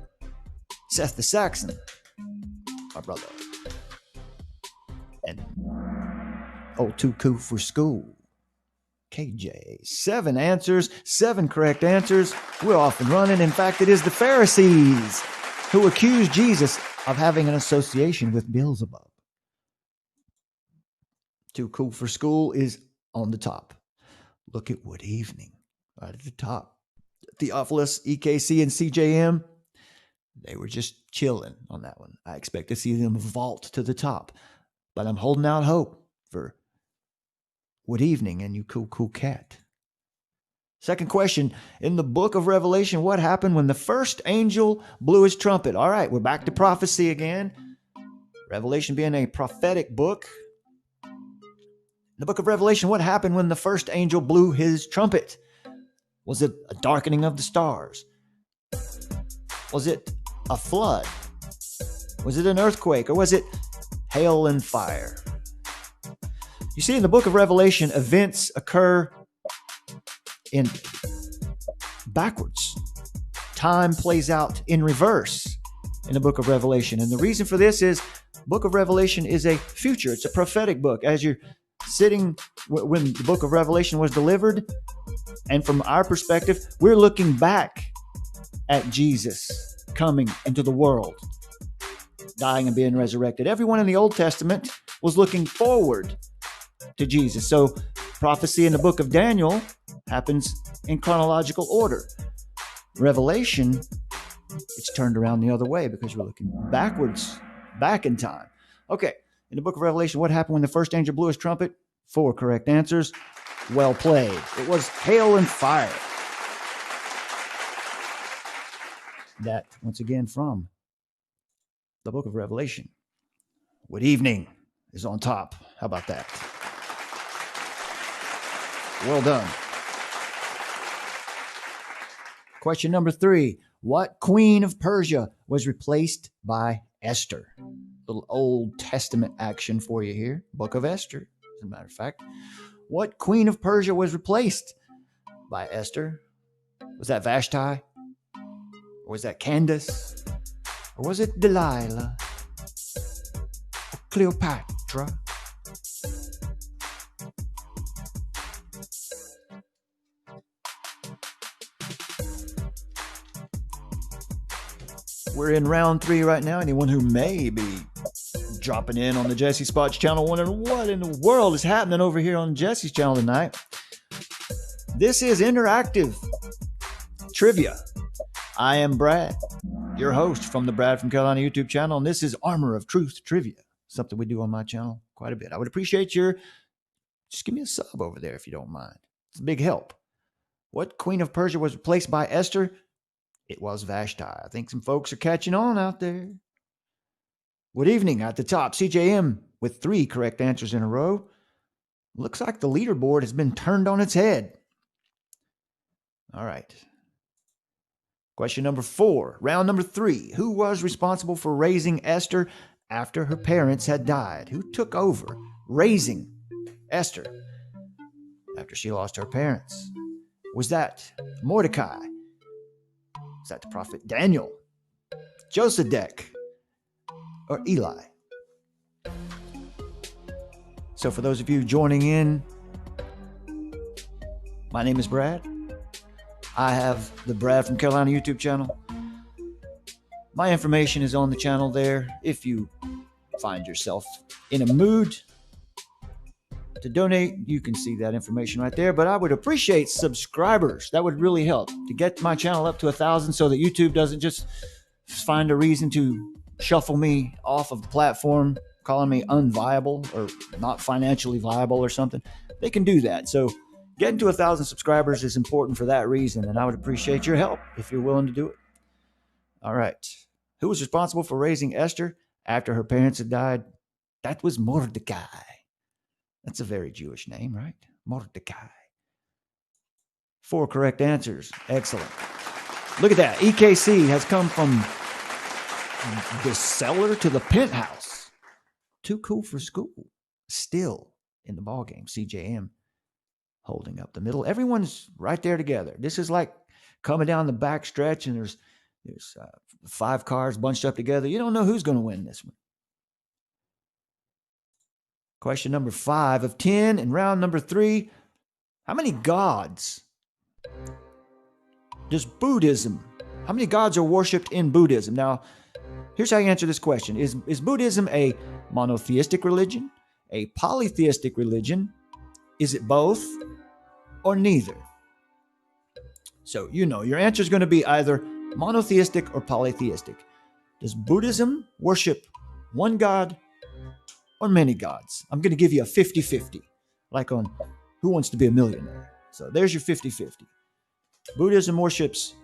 Seth the Saxon. My brother. And too cool for school. KJ. 7 answers. 7 correct answers. We're off and running. In fact, it is the Pharisees who accused Jesus of having an association with Beelzebub. Too cool for school is on the top. Look at What Evening, right at the top. Theophilus, EKC, and CJM, they were just chilling on that one. I expect to see them vault to the top. But I'm holding out hope for What Evening and you cool cat. Second question, in the book of Revelation, what happened when the first angel blew his trumpet? All right, we're back to prophecy again. Revelation being a prophetic book. In the book of Revelation, what happened when the first angel blew his trumpet? Was it a darkening of the stars? Was it a flood? Was it an earthquake? Or was it hail and fire? You see, in the book of Revelation, events occur in backwards. Time plays out in reverse in the book of Revelation. And the reason for this is book of Revelation is a future. It's a prophetic book. As you're sitting when the book of Revelation was delivered, and from our perspective, we're looking back at Jesus coming into the world, dying and being resurrected. Everyone in the Old Testament was looking forward to Jesus. So prophecy in the book of Daniel happens in chronological order. Revelation, it's turned around the other way because we're looking backwards, back in time. Okay, in the book of Revelation, what happened when the first angel blew his trumpet? 4 correct answers. Well played. It was hail and fire. That, once again, from the book of Revelation. Good evening is on top. How about that? Well done. Question number 3. What queen of Persia was replaced by Esther? Little Old Testament action for you here. Book of Esther, as a matter of fact. What queen of Persia was replaced by Esther? Was that Vashtai? Or was that Candace? Or was it Delilah? Or Cleopatra? We're in round 3 right now. Anyone who may be dropping in on the Jesse Spots channel wondering what in the world is happening over here on Jesse's channel tonight. This is interactive trivia. I am Brad, your host from the Brad from Carolina YouTube channel, and this is Armor of Truth Trivia, something we do on my channel quite a bit. I would appreciate just give me a sub over there if you don't mind. It's a big help. What queen of Persia was replaced by Esther? It was Vashti. I think some folks are catching on out there. Good evening. At the top, CJM with 3 correct answers in a row. Looks like the leaderboard has been turned on its head. All right. Question number 4, round number 3. Who was responsible for raising Esther after her parents had died? Who took over raising Esther after she lost her parents? Was that Mordecai? Was that the prophet Daniel, Josedek, or Eli? So for those of you joining in, my name is Brad. I have the Brad from Carolina YouTube channel. My information is on the channel there. If you find yourself in a mood to donate, you can see that information right there. But I would appreciate subscribers. That would really help to get my channel up to 1,000 so that YouTube doesn't just find a reason to shuffle me off of the platform, calling me unviable or not financially viable or something. They can do that. So getting to 1,000 subscribers is important for that reason, and I would appreciate your help if you're willing to do it. All right. Who was responsible for raising Esther after her parents had died? That was Mordecai. That's a very Jewish name, right? Mordecai. 4 correct answers. Excellent. Look at that. EKC has come from the cellar to the penthouse. Too cool for school. Still in the ballgame. CJM holding up the middle. Everyone's right there together. This is like coming down the back stretch and there's 5 cars bunched up together. You don't know who's going to win this one. Question number 5 of 10 in round number 3. How many gods does Buddhism, how many gods are worshipped in Buddhism? Now, here's how you answer this question. Is Buddhism a monotheistic religion, a polytheistic religion? Is it both or neither? So, your answer is going to be either monotheistic or polytheistic. Does Buddhism worship one god or many gods? I'm going to give you a 50-50, like on Who Wants to Be a Millionaire? So there's your 50-50. Buddhism worships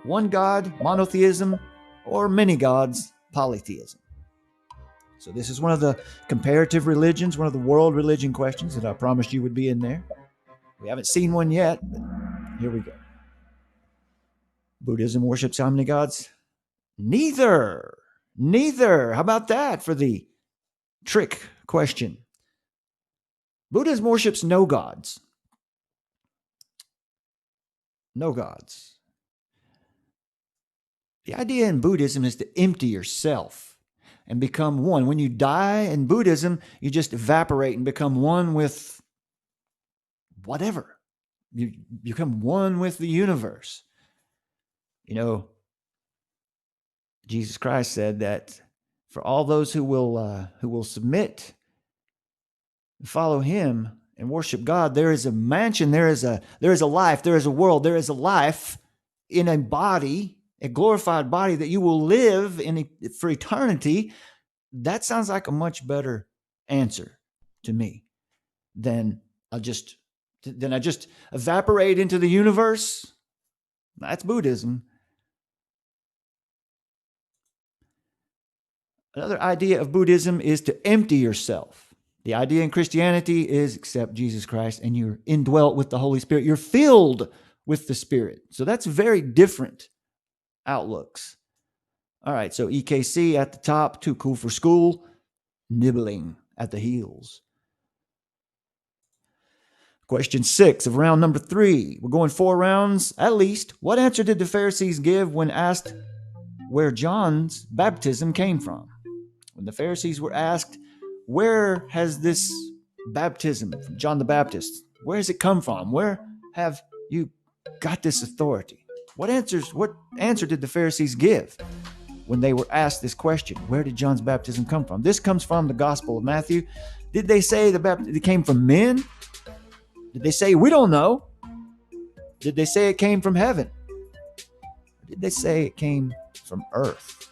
one god, monotheism, or many gods, polytheism. So this is one of the comparative religions, one of the world religion questions that I promised you would be in there. We haven't seen one yet, but here we go. Buddhism worships how many gods? Neither. Neither. How about that for the trick question? Buddhism worships no gods. No gods. The idea in Buddhism is to empty yourself and become one. When you die in Buddhism, you just evaporate and become one with whatever. You become one with the universe. You know, Jesus Christ said that for all those who will submit and follow him and worship God, there is a mansion, there is a life, there is a world, there is a life in a body, a glorified body that you will live in for eternity. That sounds like a much better answer to me than I just evaporate into the universe. That's Buddhism. Another idea of Buddhism is to empty yourself. The idea in Christianity is accept Jesus Christ and you're indwelt with the Holy Spirit. You're filled with the Spirit. So that's very different outlooks. All right, so EKC at the top, too cool for school, nibbling at the heels. Question 6 of round number 3. We're going 4 rounds at least. What answer did the Pharisees give when asked where John's baptism came from? When the Pharisees were asked, where has this baptism from John the Baptist, where has it come from? Where have you got this authority? What answer did the Pharisees give when they were asked this question? Where did John's baptism come from? This comes from the Gospel of Matthew. Did they say it came from men? Did they say, we don't know? Did they say it came from heaven? Or did they say it came from earth?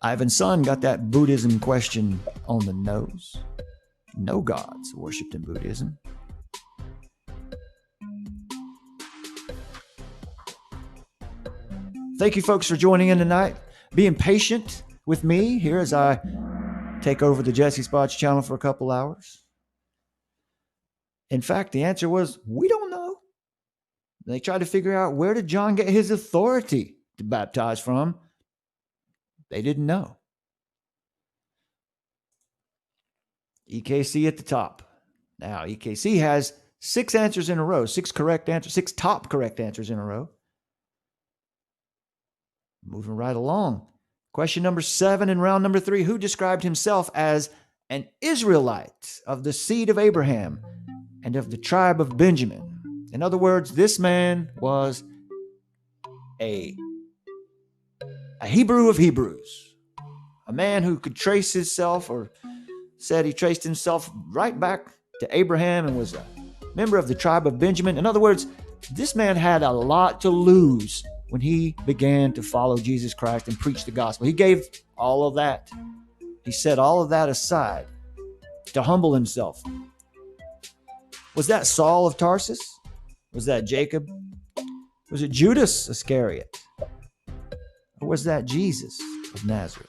Ivan's son got that Buddhism question on the nose. No gods worshipped in Buddhism. Thank you, folks, for joining in tonight. Being patient with me here as I take over the Jesse Spots channel for a couple hours. In fact, the answer was, we don't know. They tried to figure out, where did John get his authority to baptize from? They didn't know. EKC at the top. Now, EKC has 6 answers in a row, 6 top correct answers in a row. Moving right along. Question number 7 in round number 3. Who described himself as an Israelite of the seed of Abraham and of the tribe of Benjamin? In other words, this man was a Hebrew of Hebrews, a man who could trace himself, or said he traced himself right back to Abraham and was a member of the tribe of Benjamin. In other words, this man had a lot to lose when he began to follow Jesus Christ and preach the gospel. He gave all of that. He set all of that aside to humble himself. Was that Saul of Tarsus? Was that Jacob? Was it Judas Iscariot? Or was that Jesus of Nazareth?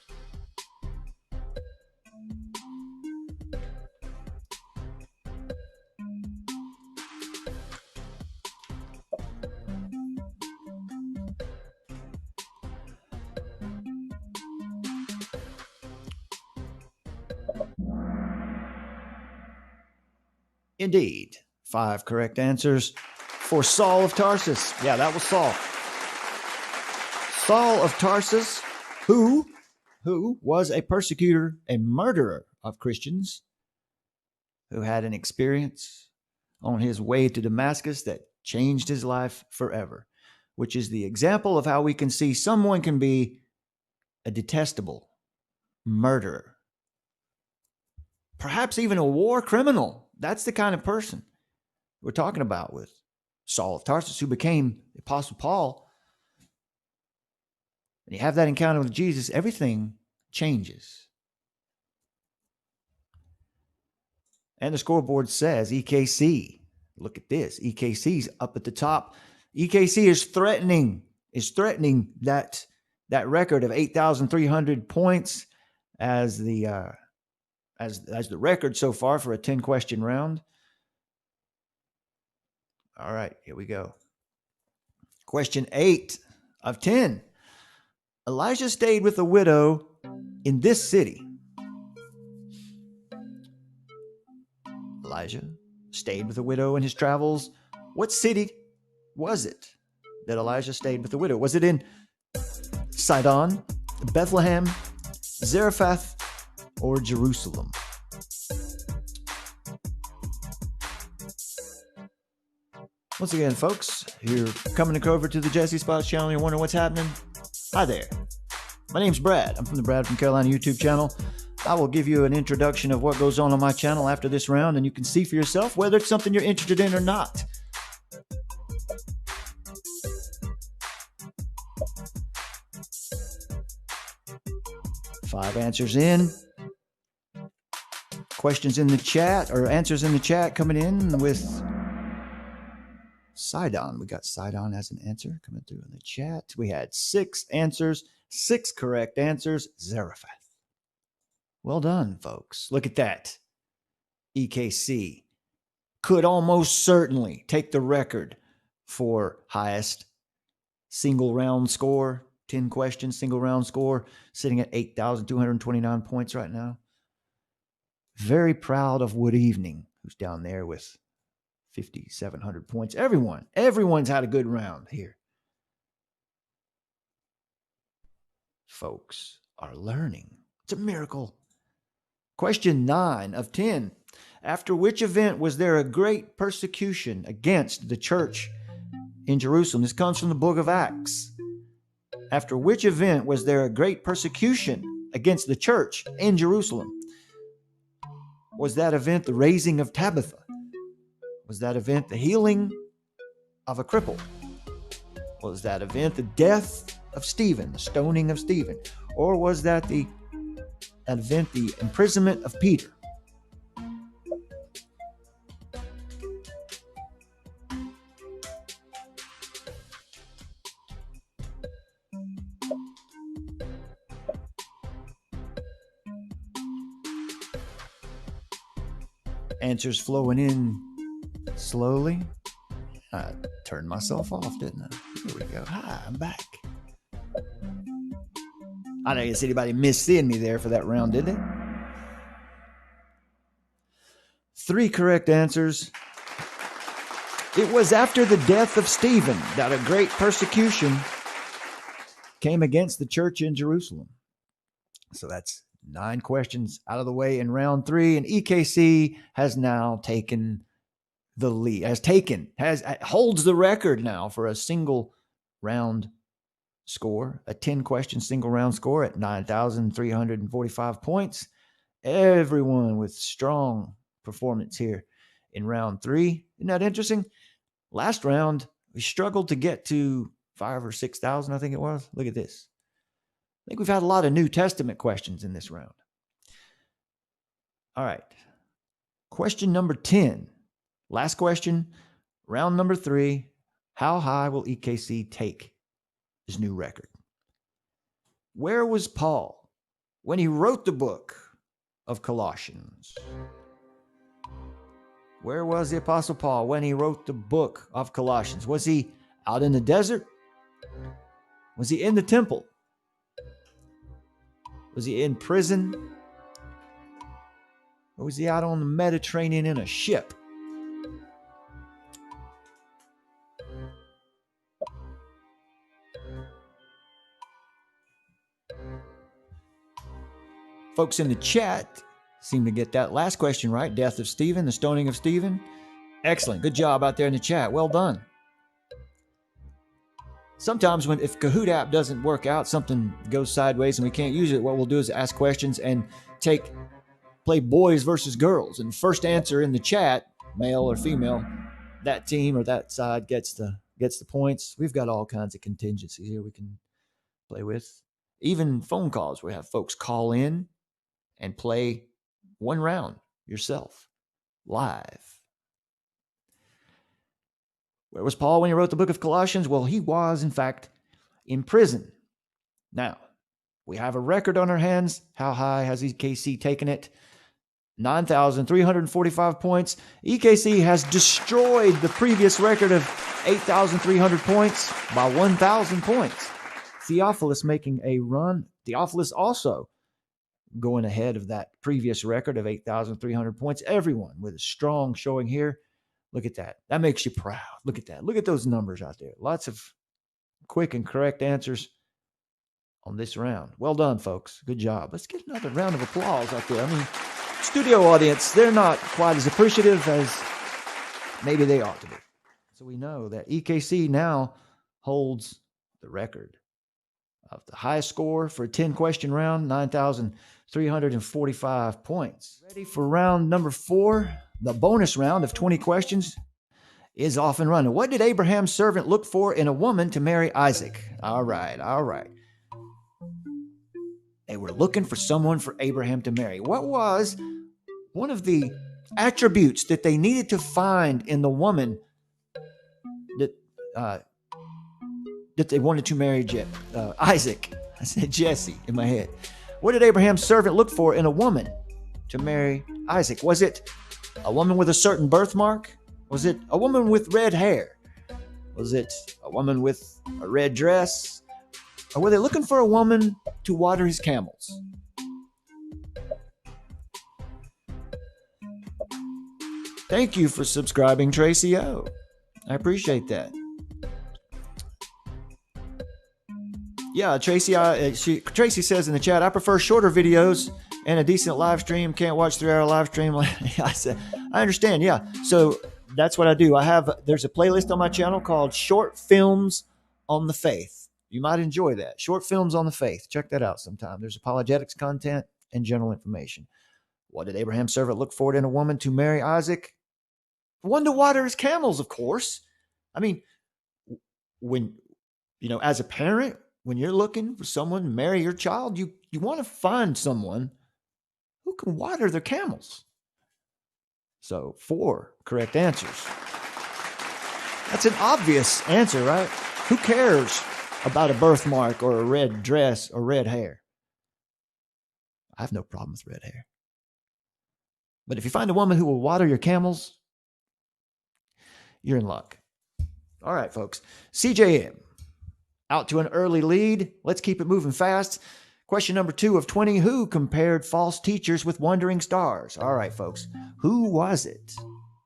Indeed. 5 correct answers for Saul of Tarsus. Yeah, that was Saul. Saul of Tarsus, who was a persecutor and murderer of Christians, who had an experience on his way to Damascus that changed his life forever, which is the example of how we can see someone can be a detestable murderer, perhaps even a war criminal. That's the kind of person we're talking about with Saul of Tarsus, who became the Apostle Paul. When you have that encounter with Jesus, everything changes. And the scoreboard says EKC. Look at this. EKC's up at the top. EKC is threatening that record of 8,300 points as the record so far for a 10-question round. All right, here we go. Question 8 of 10. Elijah stayed with a widow in this city. Elijah stayed with a widow in his travels. What city was it that Elijah stayed with the widow? Was it in Sidon, Bethlehem, Zarephath, or Jerusalem? Once again, folks, you're coming over to the Jesse Spots channel and you're wondering what's happening. Hi there. My name's Brad. I'm from the Brad from Carolina YouTube channel. I will give you an introduction of what goes on my channel after this round, and you can see for yourself whether it's something you're interested in or not. Five answers in. Questions in the chat, or answers in the chat coming in with Sidon. We got Sidon as an answer coming through in the chat. We had 6 answers, 6 correct answers. Zarephath. Well done, folks. Look at that. EKC could almost certainly take the record for highest single round score. 10 questions, single round score, sitting at 8,229 points right now. Very proud of Wood Evening, who's down there with 5,700 points. Everyone's had a good round here. Folks are learning. It's a miracle. Question 9 of 10. After which event was there a great persecution against the church in Jerusalem? This comes from the book of Acts. After which event was there a great persecution against the church in Jerusalem? Was that event the raising of Tabitha? Was that event the healing of a cripple? Was that event the death of Stephen, the stoning of Stephen? Or was that event the imprisonment of Peter? Answers flowing in slowly. I turned myself off, didn't I? Here we go. Hi, I'm back. I don't guess anybody missed seeing me there for that round, did they? 3 correct answers. It was after the death of Stephen that a great persecution came against the church in Jerusalem. So that's 9 questions out of the way in round 3, and EKC has now taken the lead. Holds the record now for a single round score, a 10 question single round score at 9,345 points. Everyone with strong performance here in round 3. Isn't that interesting? Last round we struggled to get to 5,000 or 6,000, I think it was. Look at this. I think we've had a lot of New Testament questions in this round. All right. Question number 10. Last question, round number 3. How high will EKC take his new record? Where was Paul when he wrote the book of Colossians? Where was the Apostle Paul when he wrote the book of Colossians? Was he out in the desert? Was he in the temple? Was he in prison? Or was he out on the Mediterranean in a ship? Folks in the chat seem to get that last question right. Death of Stephen, the stoning of Stephen. Excellent. Good job out there in the chat. Well done. Sometimes if Kahoot app doesn't work out, something goes sideways and we can't use it, what we'll do is ask questions and play boys versus girls. And first answer in the chat, male or female, that team or that side gets the points. We've got all kinds of contingencies here we can play with. Even phone calls, we have folks call in and play one round yourself live. Where was Paul when he wrote the book of Colossians? Well, he was, in fact, in prison. Now, we have a record on our hands. How high has EKC taken it? 9,345 points. EKC has destroyed the previous record of 8,300 points by 1,000 points. Theophilus making a run. Theophilus also going ahead of that previous record of 8,300 points. Everyone with a strong showing here. Look at that. That makes you proud. Look at that. Look at those numbers out there. Lots of quick and correct answers on this round. Well done, folks. Good job. Let's get another round of applause out there. I mean, studio audience, they're not quite as appreciative as maybe they ought to be. So we know that EKC now holds the record of the highest score for a 10-question round, 9,345 points. Ready for round number 4? The bonus round of 20 questions is off and running. What did Abraham's servant look for in a woman to marry Isaac? All right. They were looking for someone for Abraham to marry. What was one of the attributes that they needed to find in the woman that they wanted to marry Isaac? I said Jesse in my head. What did Abraham's servant look for in a woman to marry Isaac? Was it a woman with a certain birthmark? Was it a woman with red hair? Was it a woman with a red dress? Or were they looking for a woman to water his camels? Thank you for subscribing, Tracy O. I appreciate that. Yeah, Tracy. Tracy says in the chat, I prefer shorter videos and a decent live stream. Can't watch 3-hour live stream. I said, I understand. Yeah, so that's what I do. There's a playlist on my channel called Short Films on the Faith. You might enjoy that. Short Films on the Faith. Check that out sometime. There's apologetics content and general information. What did Abraham's servant look for in a woman to marry Isaac? One to water his camels, of course. I mean, when, as a parent, when you're looking for someone to marry your child, you want to find someone who can water their camels. So 4 correct answers. That's an obvious answer, right? Who cares about a birthmark or a red dress or red hair? I have no problem with red hair. But if you find a woman who will water your camels, you're in luck. All right, folks. CJM. Out to an early lead. Let's keep it moving fast. Question number 2 of 20. Who compared false teachers with wandering stars? All right, folks. Who was it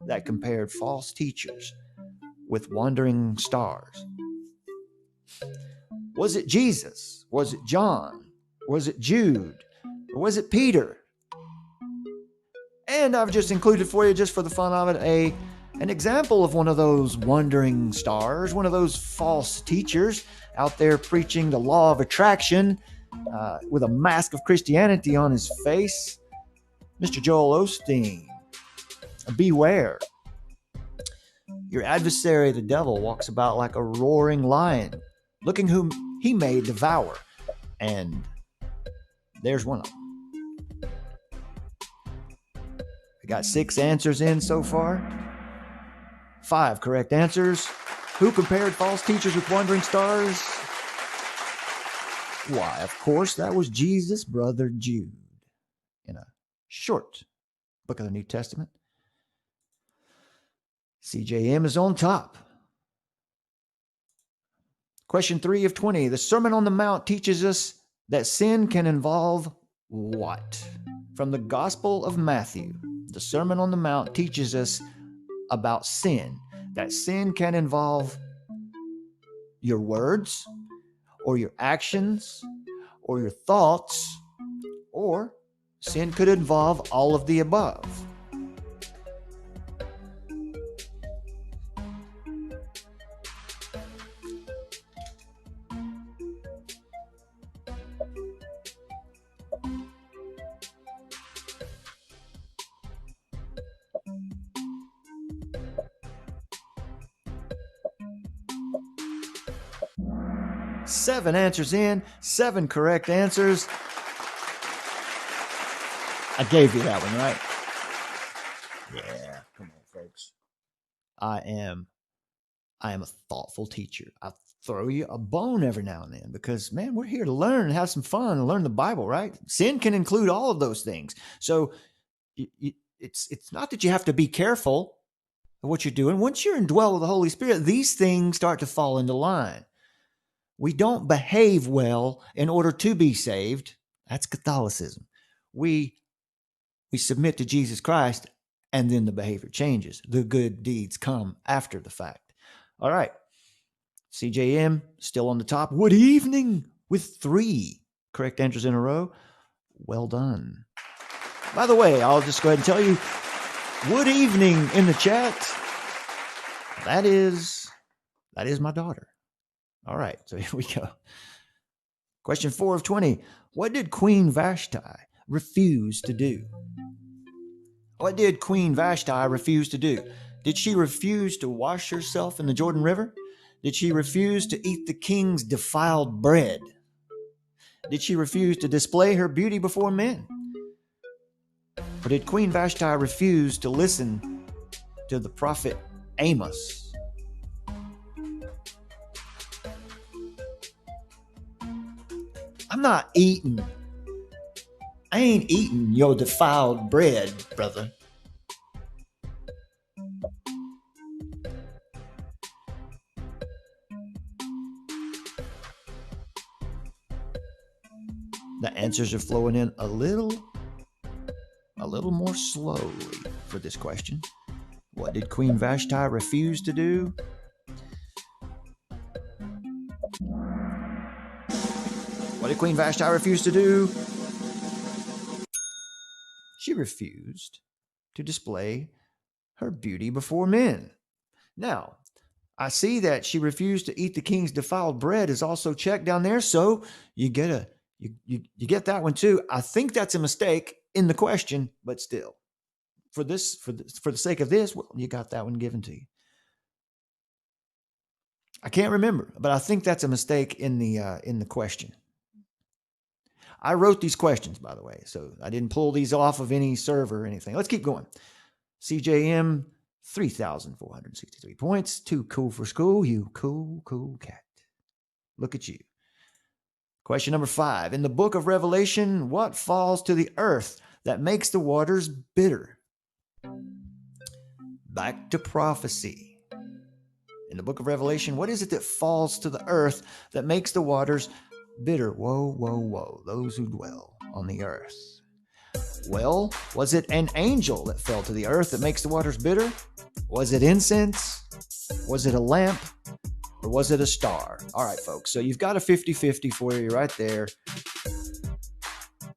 that compared false teachers with wandering stars? Was it Jesus? Was it John? Was it Jude? Or was it Peter? And I've just included for you, just for the fun of it, an example of one of those wandering stars, one of those false teachers out there preaching the law of attraction with a mask of Christianity on his face. Mr. Joel Osteen, beware. Your adversary, the devil, walks about like a roaring lion, looking whom he may devour. And there's one of them. I got 6 answers in so far. 5 correct answers. Who compared false teachers with wandering stars? Why, of course, that was Jesus' brother Jude in a short book of the New Testament. CJM is on top. Question 3 of 20. The Sermon on the Mount teaches us that sin can involve what? From the Gospel of Matthew, the Sermon on the Mount teaches us about sin. That sin can involve your words, or your actions, or your thoughts, or sin could involve all of the above. Seven answers in, 7 correct answers. I gave you that one, right? Yeah, come on, folks. I am a thoughtful teacher. I throw you a bone every now and then because, man, we're here to learn and have some fun and learn the Bible, right? Sin can include all of those things. So It's not that you have to be careful of what you're doing. Once you're indwelled with the Holy Spirit, these things start to fall into line. We don't behave well in order to be saved. That's Catholicism. We submit to Jesus Christ, and then the behavior changes. The good deeds come after the fact. All right. CJM still on the top. Good evening with 3 correct answers in a row. Well done. By the way, I'll just go ahead and tell you, good evening in the chat. That is my daughter. All right, so here we go. Question 4 of 20. What did Queen Vashti refuse to do? What did Queen Vashti refuse to do? Did she refuse to wash herself in the Jordan River? Did she refuse to eat the king's defiled bread? Did she refuse to display her beauty before men? Or did Queen Vashti refuse to listen to the prophet Amos? I ain't eating your defiled bread, brother. The answers are flowing in a little more slowly for this question. What did Queen Vashti refuse to do? What did Queen Vashti refuse to do? She refused to display her beauty before men. Now, I see that she refused to eat the king's defiled bread is also checked down there, so you get that one too. I think that's a mistake in the question, but still, for the sake of this, well, you got that one given to you. I can't remember, but I think that's a mistake in the question. I wrote these questions, by the way, so I didn't pull these off of any server or anything. Let's keep going. CJM, 3,463 points. Too cool for school, you cool cat. Look at you. Question number 5. In the book of Revelation, what falls to the earth that makes the waters bitter? Back to prophecy. In the book of Revelation, what is it that falls to the earth that makes the waters bitter? Whoa, those who dwell on the earth. Well, was it an angel that fell to the earth that makes the waters bitter? Was it incense? Was it a lamp? Or was it a star? All right, folks, so you've got a 50-50 for you right there.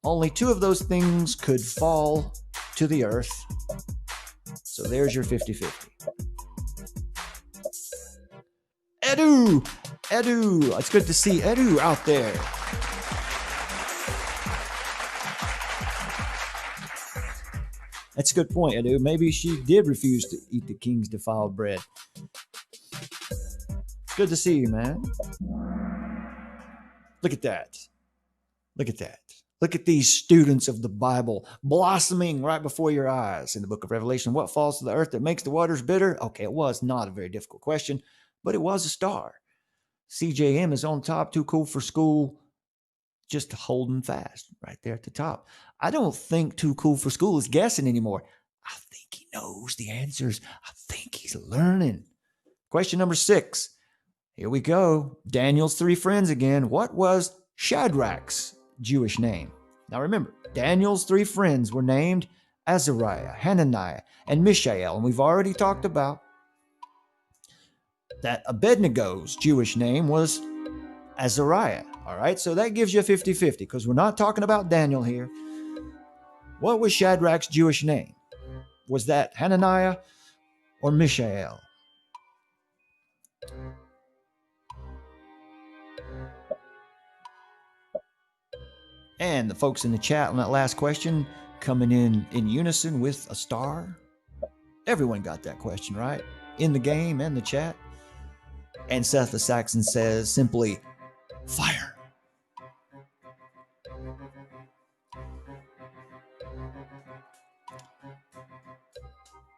Only 2 of those things could fall to the earth. So there's your 50-50. Edu! It's good to see Edu out there. That's a good point, Edu. Maybe she did refuse to eat the king's defiled bread. It's good to see you, man. Look at that. Look at these students of the Bible blossoming right before your eyes in the book of Revelation. What falls to the earth that makes the waters bitter? Okay, it was not a very difficult question, but it was a star. CJM is on top, too cool for school, just holding fast right there at the top. I don't think too cool for school is guessing anymore. I think he knows the answers. I think he's learning. Question number 6. Here we go. Daniel's 3 friends again. What was Shadrach's Jewish name? Now remember, Daniel's 3 friends were named Azariah, Hananiah, and Mishael. And we've already talked about that Abednego's Jewish name was Azariah. All right, so that gives you a 50-50 because we're not talking about Daniel here. What was Shadrach's Jewish name? Was that Hananiah or Mishael? And the folks in the chat on that last question coming in unison with a star. Everyone got that question right in the game and the chat. And Seth the Saxon says simply, fire.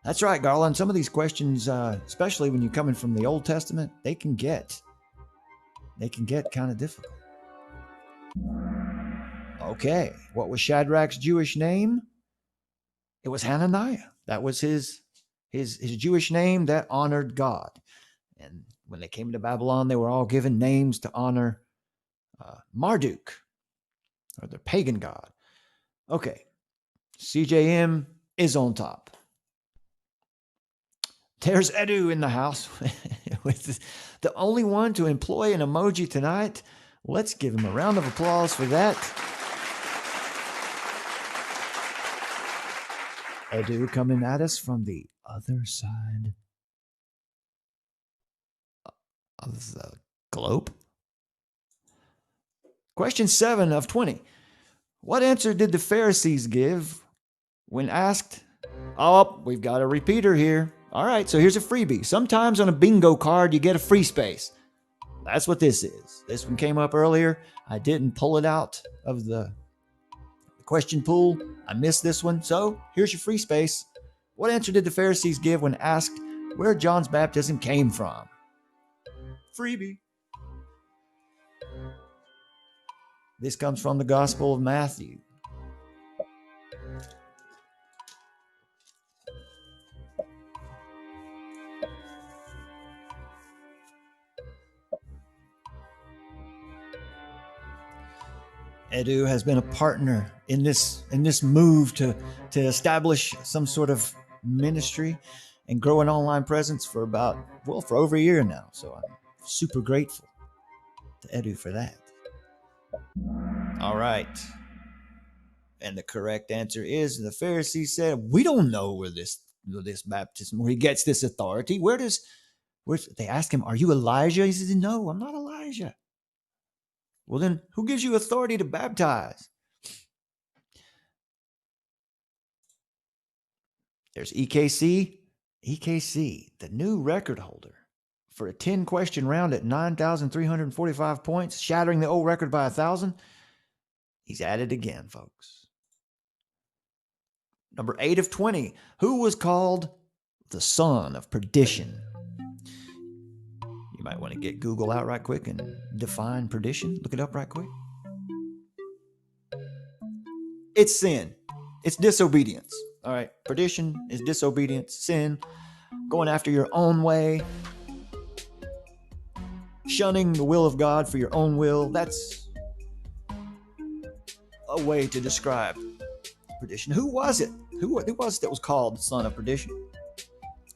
That's right, Garland. Some of these questions, especially when you're coming from the Old Testament, they can get kind of difficult. Okay, what was Shadrach's Jewish name? It was Hananiah. That was his Jewish name that honored God. And when they came to Babylon, they were all given names to honor Marduk, or the pagan god. Okay, CJM is on top. There's Edu in the house with the only one to employ an emoji tonight. Let's give him a round of applause for that. Edu coming at us from the other side of the globe. Question 7 of 20. What answer did the Pharisees give when asked? Oh, we've got a repeater here. All right, so here's a freebie. Sometimes on a bingo card, you get a free space. That's what this is. This one came up earlier. I didn't pull it out of the question pool. I missed this one. So here's your free space. What answer did the Pharisees give when asked where John's baptism came from? Freebie. This comes from the Gospel of Matthew. Edu has been a partner in this move to establish some sort of ministry and grow an online presence for over a year now. So I'm super grateful to Edu for that. All right. And the correct answer is the Pharisees said, we don't know where this baptism, where he gets this authority. They ask him, are you Elijah? He says, no, I'm not Elijah. Well, then who gives you authority to baptize? There's EKC. EKC, the new record holder for a 10-question round at 9,345 points, shattering the old record by 1,000. He's at it again, folks. Number 8 of 20. Who was called the Son of Perdition? You might want to get Google out right quick and define perdition. Look it up right quick. It's sin. It's disobedience. All right. Perdition is disobedience, sin, going after your own way, shunning the will of God for your own will. That's a way to describe perdition. Who was it? Who was it that was called the Son of Perdition?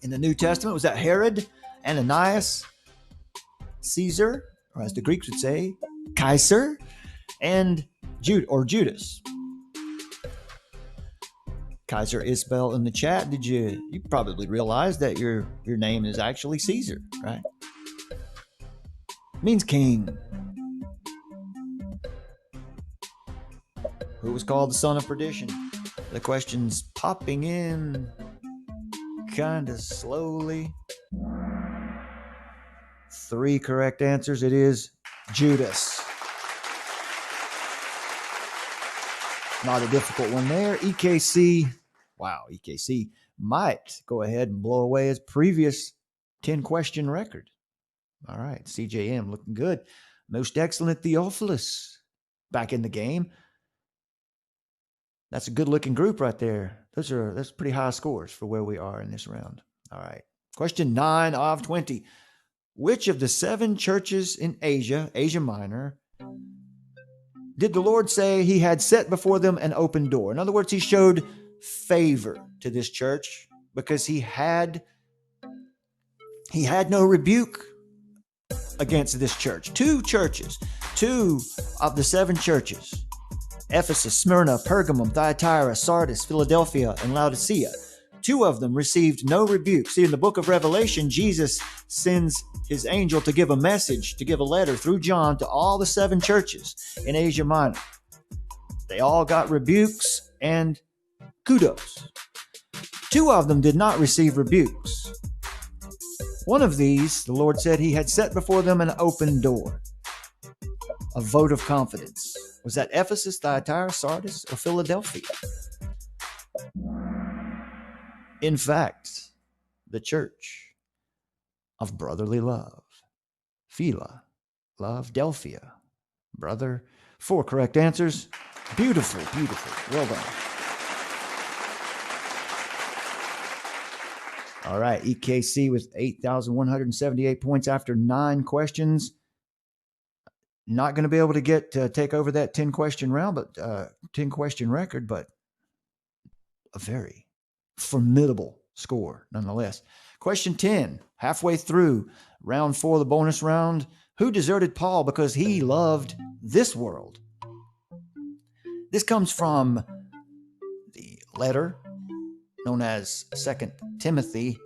In the New Testament, was that Herod, Ananias, Caesar, or as the Greeks would say, Kaiser, and Judas? Kaiser is spelled in the chat. You probably realize that your name is actually Caesar, right? It means king. Who was called the Son of Perdition? The question's popping in kind of slowly. 3 correct answers. It is Judas. Not a difficult one there. EKC. Wow, EKC might go ahead and blow away his previous 10-question record. All right, CJM looking good. Most excellent Theophilus back in the game. That's a good-looking group right there. That's pretty high scores for where we are in this round. All right. Question 9 of 20. Which of the 7 churches in Asia Minor, did the Lord say he had set before them an open door? In other words, he showed favor to this church because he had no rebuke against this church. 2 churches, 2 of the 7 churches, Ephesus, Smyrna, Pergamum, Thyatira, Sardis, Philadelphia, and Laodicea. 2 of them received no rebuke. See, in the book of Revelation, Jesus sends his angel to give a message, to give a letter through John to all the 7 churches in Asia Minor. They all got rebukes and kudos. 2 of them did not receive rebukes. One of these, the Lord said he had set before them an open door, a vote of confidence. Was that Ephesus, Thyatira, Sardis, or Philadelphia? In fact, the church of brotherly love, Phila, love, Delphia, brother. 4 correct answers. Beautiful, beautiful. Well done. All right, EKC with 8,178 points after 9 questions. Not going to be able to take over that 10-question round, but 10-question record, but a very formidable score nonetheless. Question 10, halfway through round 4 of the bonus round. Who deserted Paul because he loved this world? This comes from the letter known as 2 Timothy.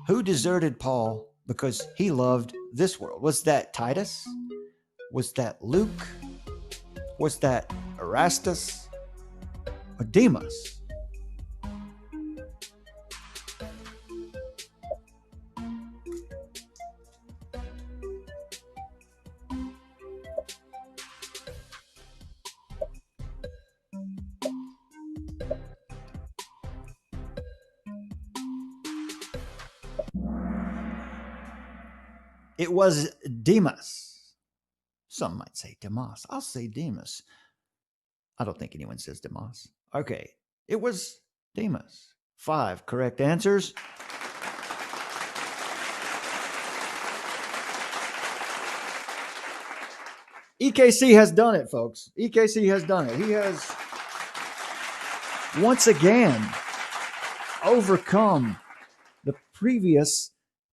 Who deserted Paul because he loved this world? Was that Titus? Was that Luke? Was that Erastus? Or Demas? It was Demas. Some might say Demas. I'll say Demas. I don't think anyone says Demas. Okay. It was Demas. 5 correct answers. EKC has done it, folks. EKC has done it. He has once again overcome the previous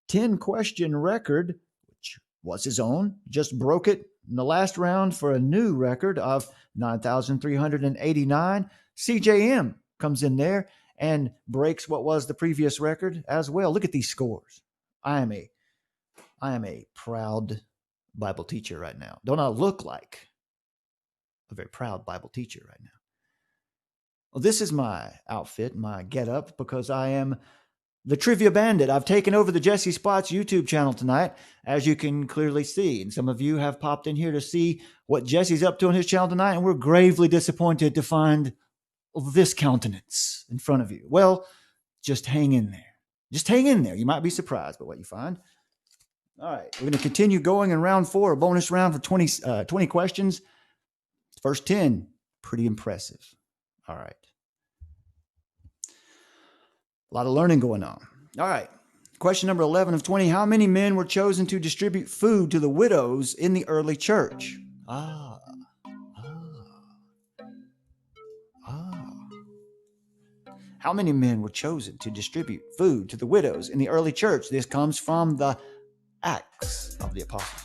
10-question record, which was his own, just broke it in the last round for a new record of 9,389. CJM comes in there and breaks what was the previous record as well. Look at these scores. I am a proud Bible teacher right now. Don't I look like a very proud Bible teacher right now? Well, this is my outfit, my get-up, because I am the Trivia Bandit. I've taken over the Jesse Spots YouTube channel tonight, as you can clearly see. And some of you have popped in here to see what Jesse's up to on his channel tonight, and we're gravely disappointed to find this countenance in front of you. Well, just hang in there. Just hang in there. You might be surprised by what you find. All right, we're going to continue going in round 4, a bonus round for 20 questions. First 10, pretty impressive. All right. A lot of learning going on. All right. Question number 11 of 20. How many men were chosen to distribute food to the widows in the early church? How many men were chosen to distribute food to the widows in the early church? This comes from the Acts of the Apostles.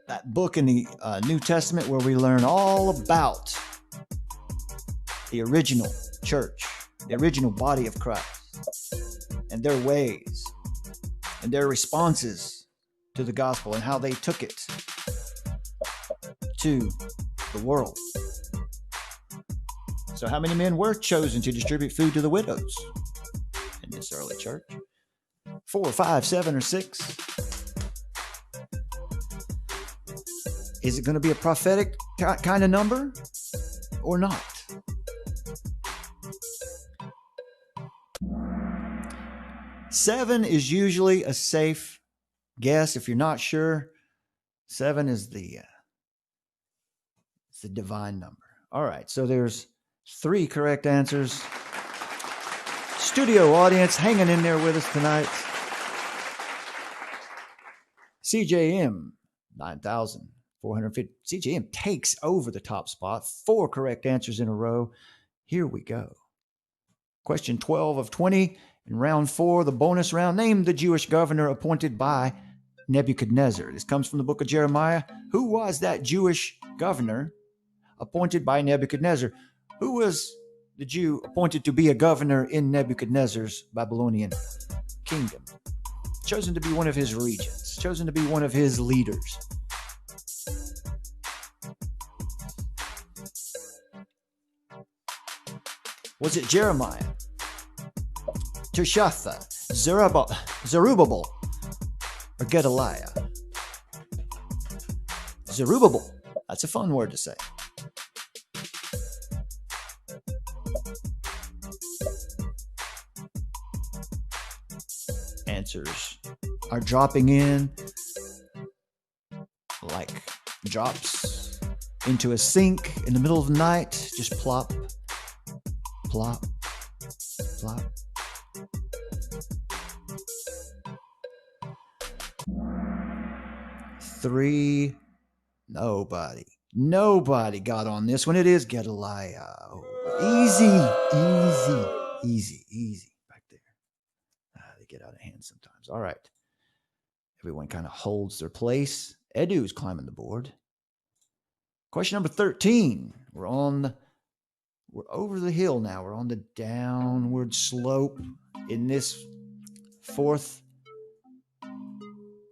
That book in the New Testament where we learn all about the original church, the original body of Christ, and their ways, and their responses to the gospel, and how they took it to the world. So how many men were chosen to distribute food to the widows in this early church? 4, 5, 7, or 6? Is it going to be a prophetic kind of number or not? Seven is usually a safe guess. If you're not sure, 7 is the divine number. All right, so there's 3 correct answers. Studio audience hanging in there with us tonight. CJM, 9,450. CJM takes over the top spot. 4 correct answers in a row. Here we go. Question 12 of 20 in round 4, the bonus round. Name the Jewish governor appointed by Nebuchadnezzar. This comes from the book of Jeremiah. Who was that Jewish governor appointed by Nebuchadnezzar? Who was the Jew appointed to be a governor in Nebuchadnezzar's Babylonian kingdom? Chosen to be one of his regents, chosen to be one of his leaders. Was it Jeremiah, Tirshatha, Zerubbabel, or Gedaliah? Zerubbabel. That's a fun word to say. Answers are dropping in like drops into a sink in the middle of the night. Just plop, plop, plop. Three. Nobody got on this one. It is Gedaliah. Easy. Back there. They get out of hand sometimes. All right. Everyone kind of holds their place. Edu's climbing the board. Question number 13. We're over the hill now. We're on the downward slope in this fourth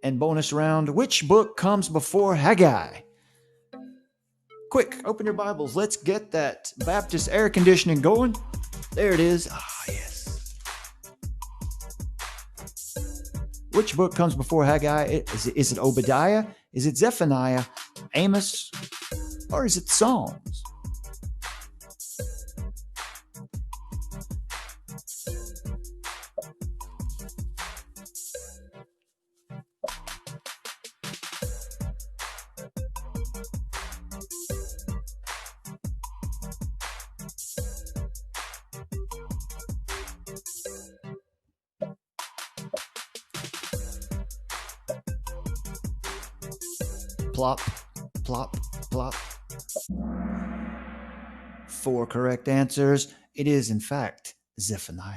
and bonus round. Which book comes before Haggai? Quick, open your Bibles. Let's get that Baptist air conditioning going. There it is. Yes. Which book comes before Haggai? Is it Obadiah? Is it Zephaniah? Amos? Or is it Psalms? Plop, plop, plop. 4 correct answers. It is, in fact, Zephaniah.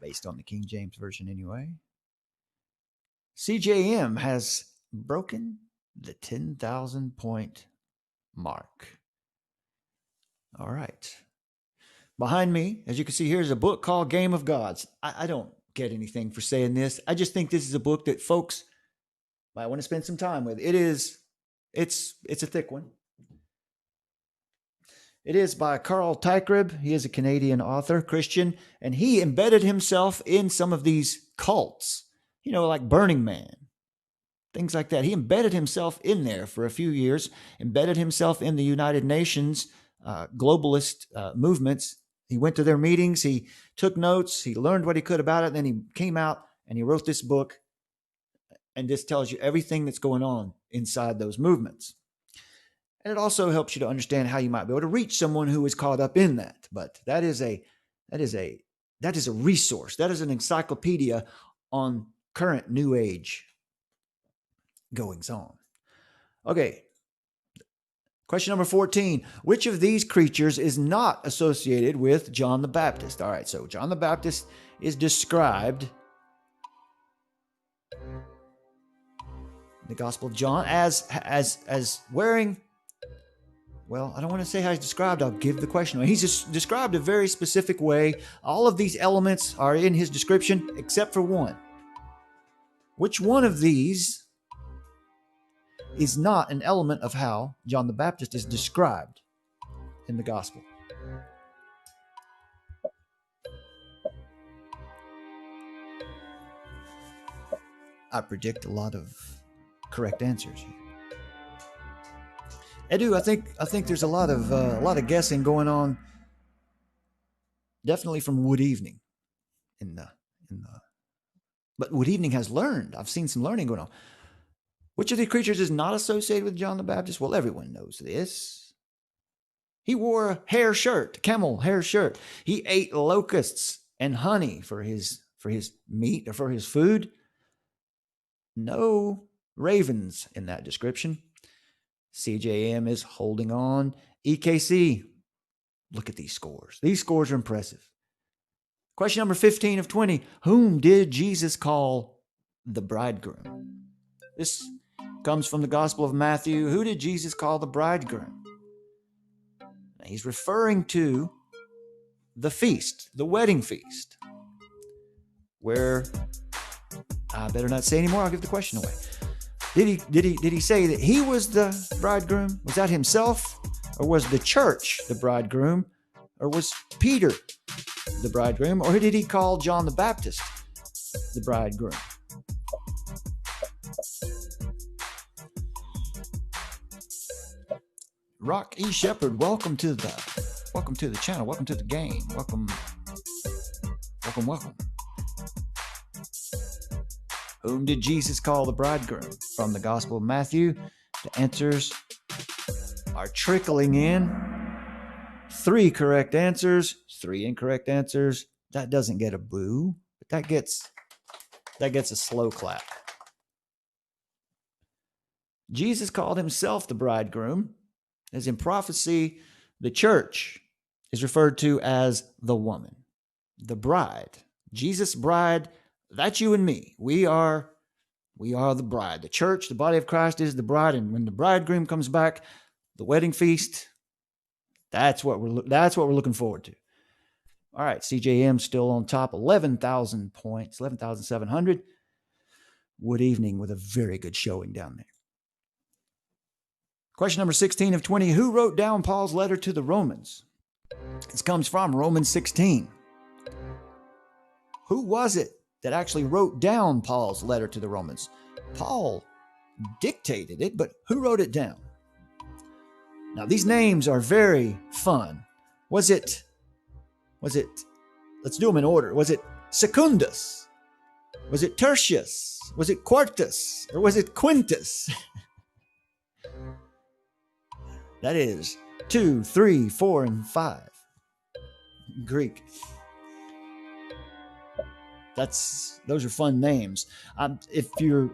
Based on the King James Version anyway. CJM has broken the 10,000 point mark. All right. Behind me, as you can see here, is a book called Game of Gods. I don't get anything for saying this. I just think this is a book that folks might want to spend some time with. It's a thick one. It is by Carl Teichrieb. He is a Canadian author, Christian, and he embedded himself in some of these cults, like Burning Man, things like that. He embedded himself in there for a few years, embedded himself in the United Nations globalist movements. He went to their meetings. He took notes. He learned what he could about it. And then he came out and he wrote this book. And this tells you everything that's going on inside those movements. And it also helps you to understand how you might be able to reach someone who is caught up in that. But that is a resource. That is an encyclopedia on current New Age goings on. Okay. Question number 14. Which of these creatures is not associated with John the Baptist? All right, so John the Baptist is described in the Gospel of John as wearing, well, I don't want to say how he's described. I'll give the question away. He's just described a very specific way. All of these elements are in his description except for one. Which one of these is not an element of how John the Baptist is described in the gospel? I predict a lot of correct answers here. Edu, I think there's a lot of guessing going on. Definitely from Wood Evening but Wood Evening has learned. I've seen some learning going on. Which of the creatures is not associated with John the Baptist? Well, everyone knows this. He wore a hair shirt, camel hair shirt. He ate locusts and honey for his meat or for his food. No ravens in that description. CJM is holding on. EKC, look at these scores. These scores are impressive. Question number 15 of 20. Whom did Jesus call the bridegroom? This comes from the Gospel of Matthew. Who did Jesus call the bridegroom? Now, he's referring to the feast, the wedding feast, where I better not say anymore. I'll give the question away. Did he say that he was the bridegroom? Was that himself? Or was the church the bridegroom? Or was Peter the bridegroom? Or did he call John the Baptist the bridegroom? Rock E. Shepherd, welcome to the channel. Welcome to the game. Welcome. Whom did Jesus call the bridegroom? From the Gospel of Matthew, the answers are trickling in. 3 correct answers, 3 incorrect answers. That doesn't get a boo, but that gets a slow clap. Jesus called himself the bridegroom, as in prophecy, the church is referred to as the woman, the bride. Jesus' bride, that's you and me. We are the bride. The church, the body of Christ, is the bride, and when the bridegroom comes back, the wedding feast, that's what we're looking forward to. All right, CJM still on top, 11,000 points, 11,700. Wood Evening with a very good showing down there. Question number 16 of 20. Who wrote down Paul's letter to the Romans? This comes from Romans 16. Who was it that actually wrote down Paul's letter to the Romans? Paul dictated it, but who wrote it down? Now, these names are very fun. Was it, let's do them in order. Was it Secundus? Was it Tertius? Was it Quartus? Or was it Quintus? That is 2, 3, 4, and 5. Greek. Those are fun names. If you're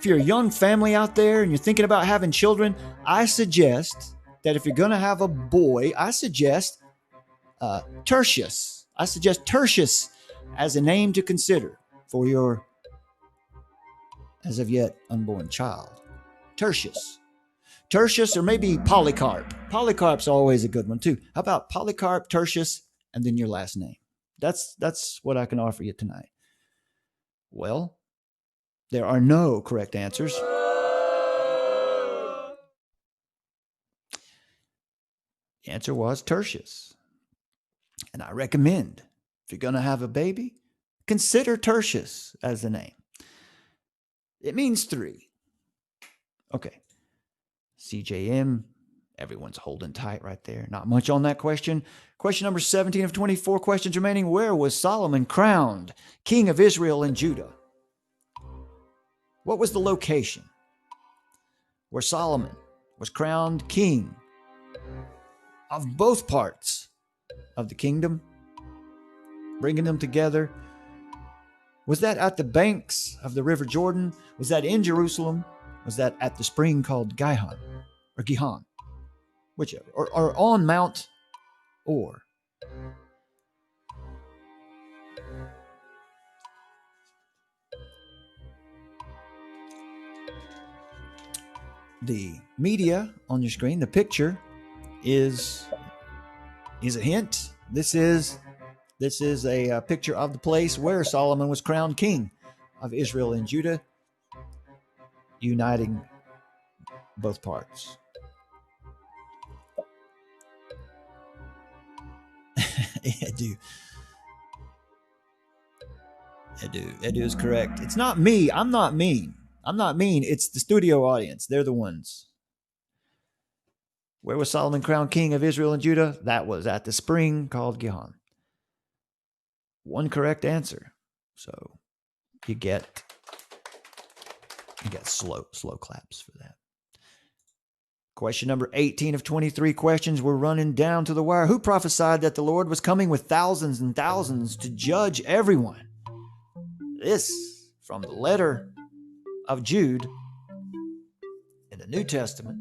a young family out there and you're thinking about having children, I suggest that if you're going to have a boy, I suggest Tertius. I suggest Tertius as a name to consider for your as of yet unborn child. Tertius, or maybe Polycarp. Polycarp's always a good one too. How about Polycarp, Tertius, and then your last name? That's what I can offer you tonight. Well, there are no correct answers. The answer was Tertius. And I recommend, if you're going to have a baby, consider Tertius as the name. It means 3. Okay. CJM, everyone's holding tight right there. Not much on that question. Question number 17 of 24 questions remaining. Where was Solomon crowned king of Israel and Judah? What was the location where Solomon was crowned king of both parts of the kingdom, bringing them together? Was that at the banks of the river Jordan? Was that in Jerusalem? Was that at the spring called Gihon or Gihon? Whichever. Or on Mount Or? The media on your screen, the picture is a hint. This is a picture of the place where Solomon was crowned king of Israel and Judah, uniting both parts. Edu is correct. It's not me. I'm not mean. It's the studio audience. They're the ones. Where was Solomon crowned king of Israel and Judah? That was at the spring called Gihon. One correct answer. So you get slow claps for that. Question number 18 of 23 questions. We're running down to the wire. Who prophesied that the Lord was coming with thousands and thousands to judge everyone? This from the letter of Jude in the New Testament.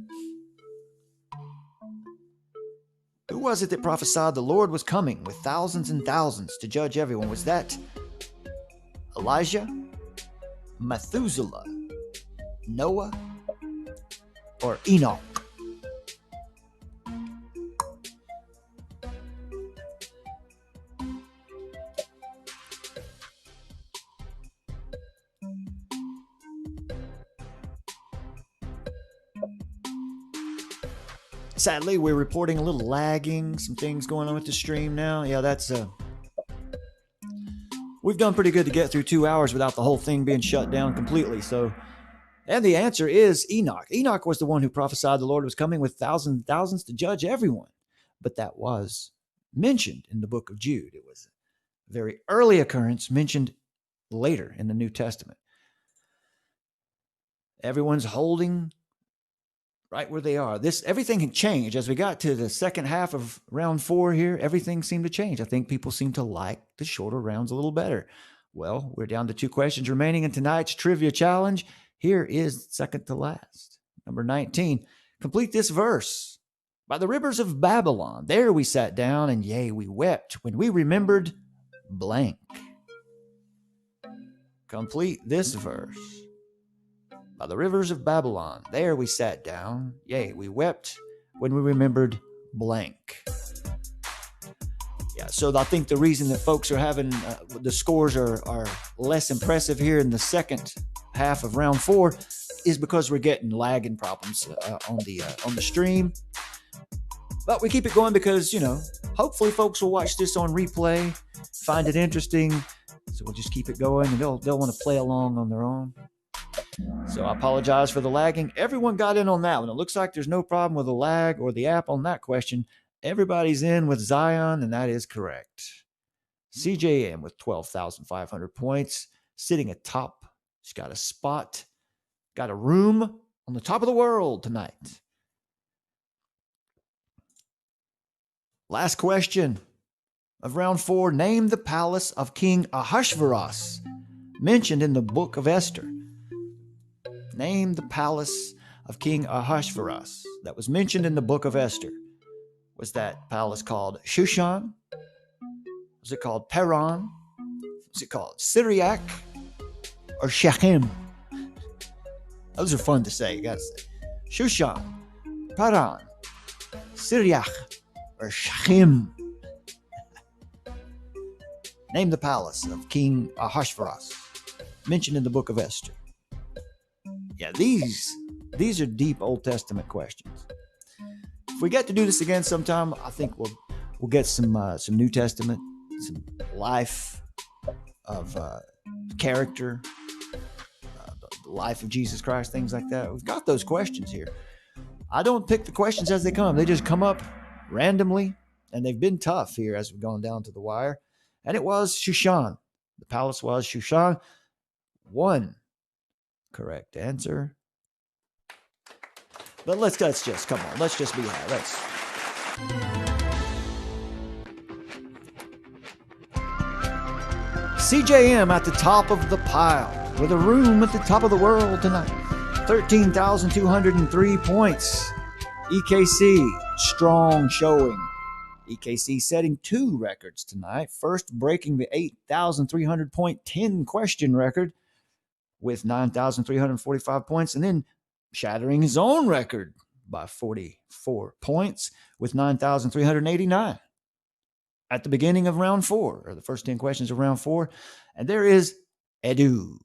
Who was it that prophesied the Lord was coming with thousands and thousands to judge everyone? Was that Elijah, Methuselah, Noah, or Enoch? Sadly, we're reporting a little lagging, some things going on with the stream now. Yeah, that's we've done pretty good to get through 2 hours without the whole thing being shut down completely. So, and the answer is Enoch. Enoch was the one who prophesied the Lord was coming with thousands and thousands to judge everyone. But that was mentioned in the book of Jude. It was a very early occurrence mentioned later in the New Testament. Everyone's holding right where they are. Everything had changed as we got to the second half of round 4 here. Everything seemed to change. I think people seem to like the shorter rounds a little better. Well, we're down to 2 questions remaining in tonight's trivia challenge. Here is second to last, number 19. Complete this verse. By the rivers of Babylon, there we sat down, and yea, we wept when we remembered blank. Complete this verse. By the rivers of Babylon, there we sat down, yea, we wept when we remembered blank. Yeah, so I think the reason that folks are having the scores are less impressive here in the second half of round 4 is because we're getting lagging problems on the stream. But we keep it going because, hopefully folks will watch this on replay, find it interesting. So we'll just keep it going, and they'll want to play along on their own. So I apologize for the lagging. Everyone got in on that one. It looks like there's no problem with the lag or the app on that question. Everybody's in with Zion, and that is correct. CJM with 12,500 points, sitting atop. She's got a spot, got a room on the top of the world tonight. Last question of round 4. Name the palace of King Ahasuerus mentioned in the book of Esther. Name the palace of King Ahasuerus that was mentioned in the book of Esther. Was that palace called Shushan? Was it called Peran? Was it called Syriac? Or Shechem? Those are fun to say, you gotta say. Shushan, Peran, Syriac, or Shechem. Name the palace of King Ahasuerus mentioned in the book of Esther. Yeah, these are deep Old Testament questions. If we get to do this again sometime, I think we'll get some New Testament, some life of character, the life of Jesus Christ, things like that. We've got those questions here. I don't pick the questions as they come. They just come up randomly, and they've been tough here as we've gone down to the wire. And it was Shushan. The palace was Shushan. 1 correct answer. But let's just come on. Let's just be high. CJM at the top of the pile with a room at the top of the world tonight. 13,203 points. EKC, strong showing. EKC setting 2 records tonight. First, breaking the 8,300 point 10 question record with 9,345 points, and then shattering his own record by 44 points with 9,389 at the beginning of round 4, or the first 10 questions of round 4. And there is Edu,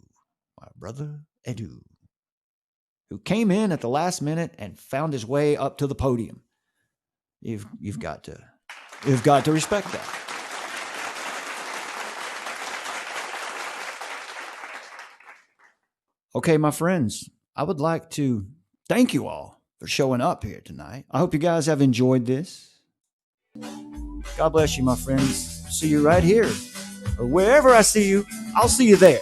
my brother Edu, who came in at the last minute and found his way up to the podium. You've got to respect that. Okay, my friends, I would like to thank you all for showing up here tonight. I hope you guys have enjoyed this. God bless you, my friends. See you right here, or wherever I see you, I'll see you there.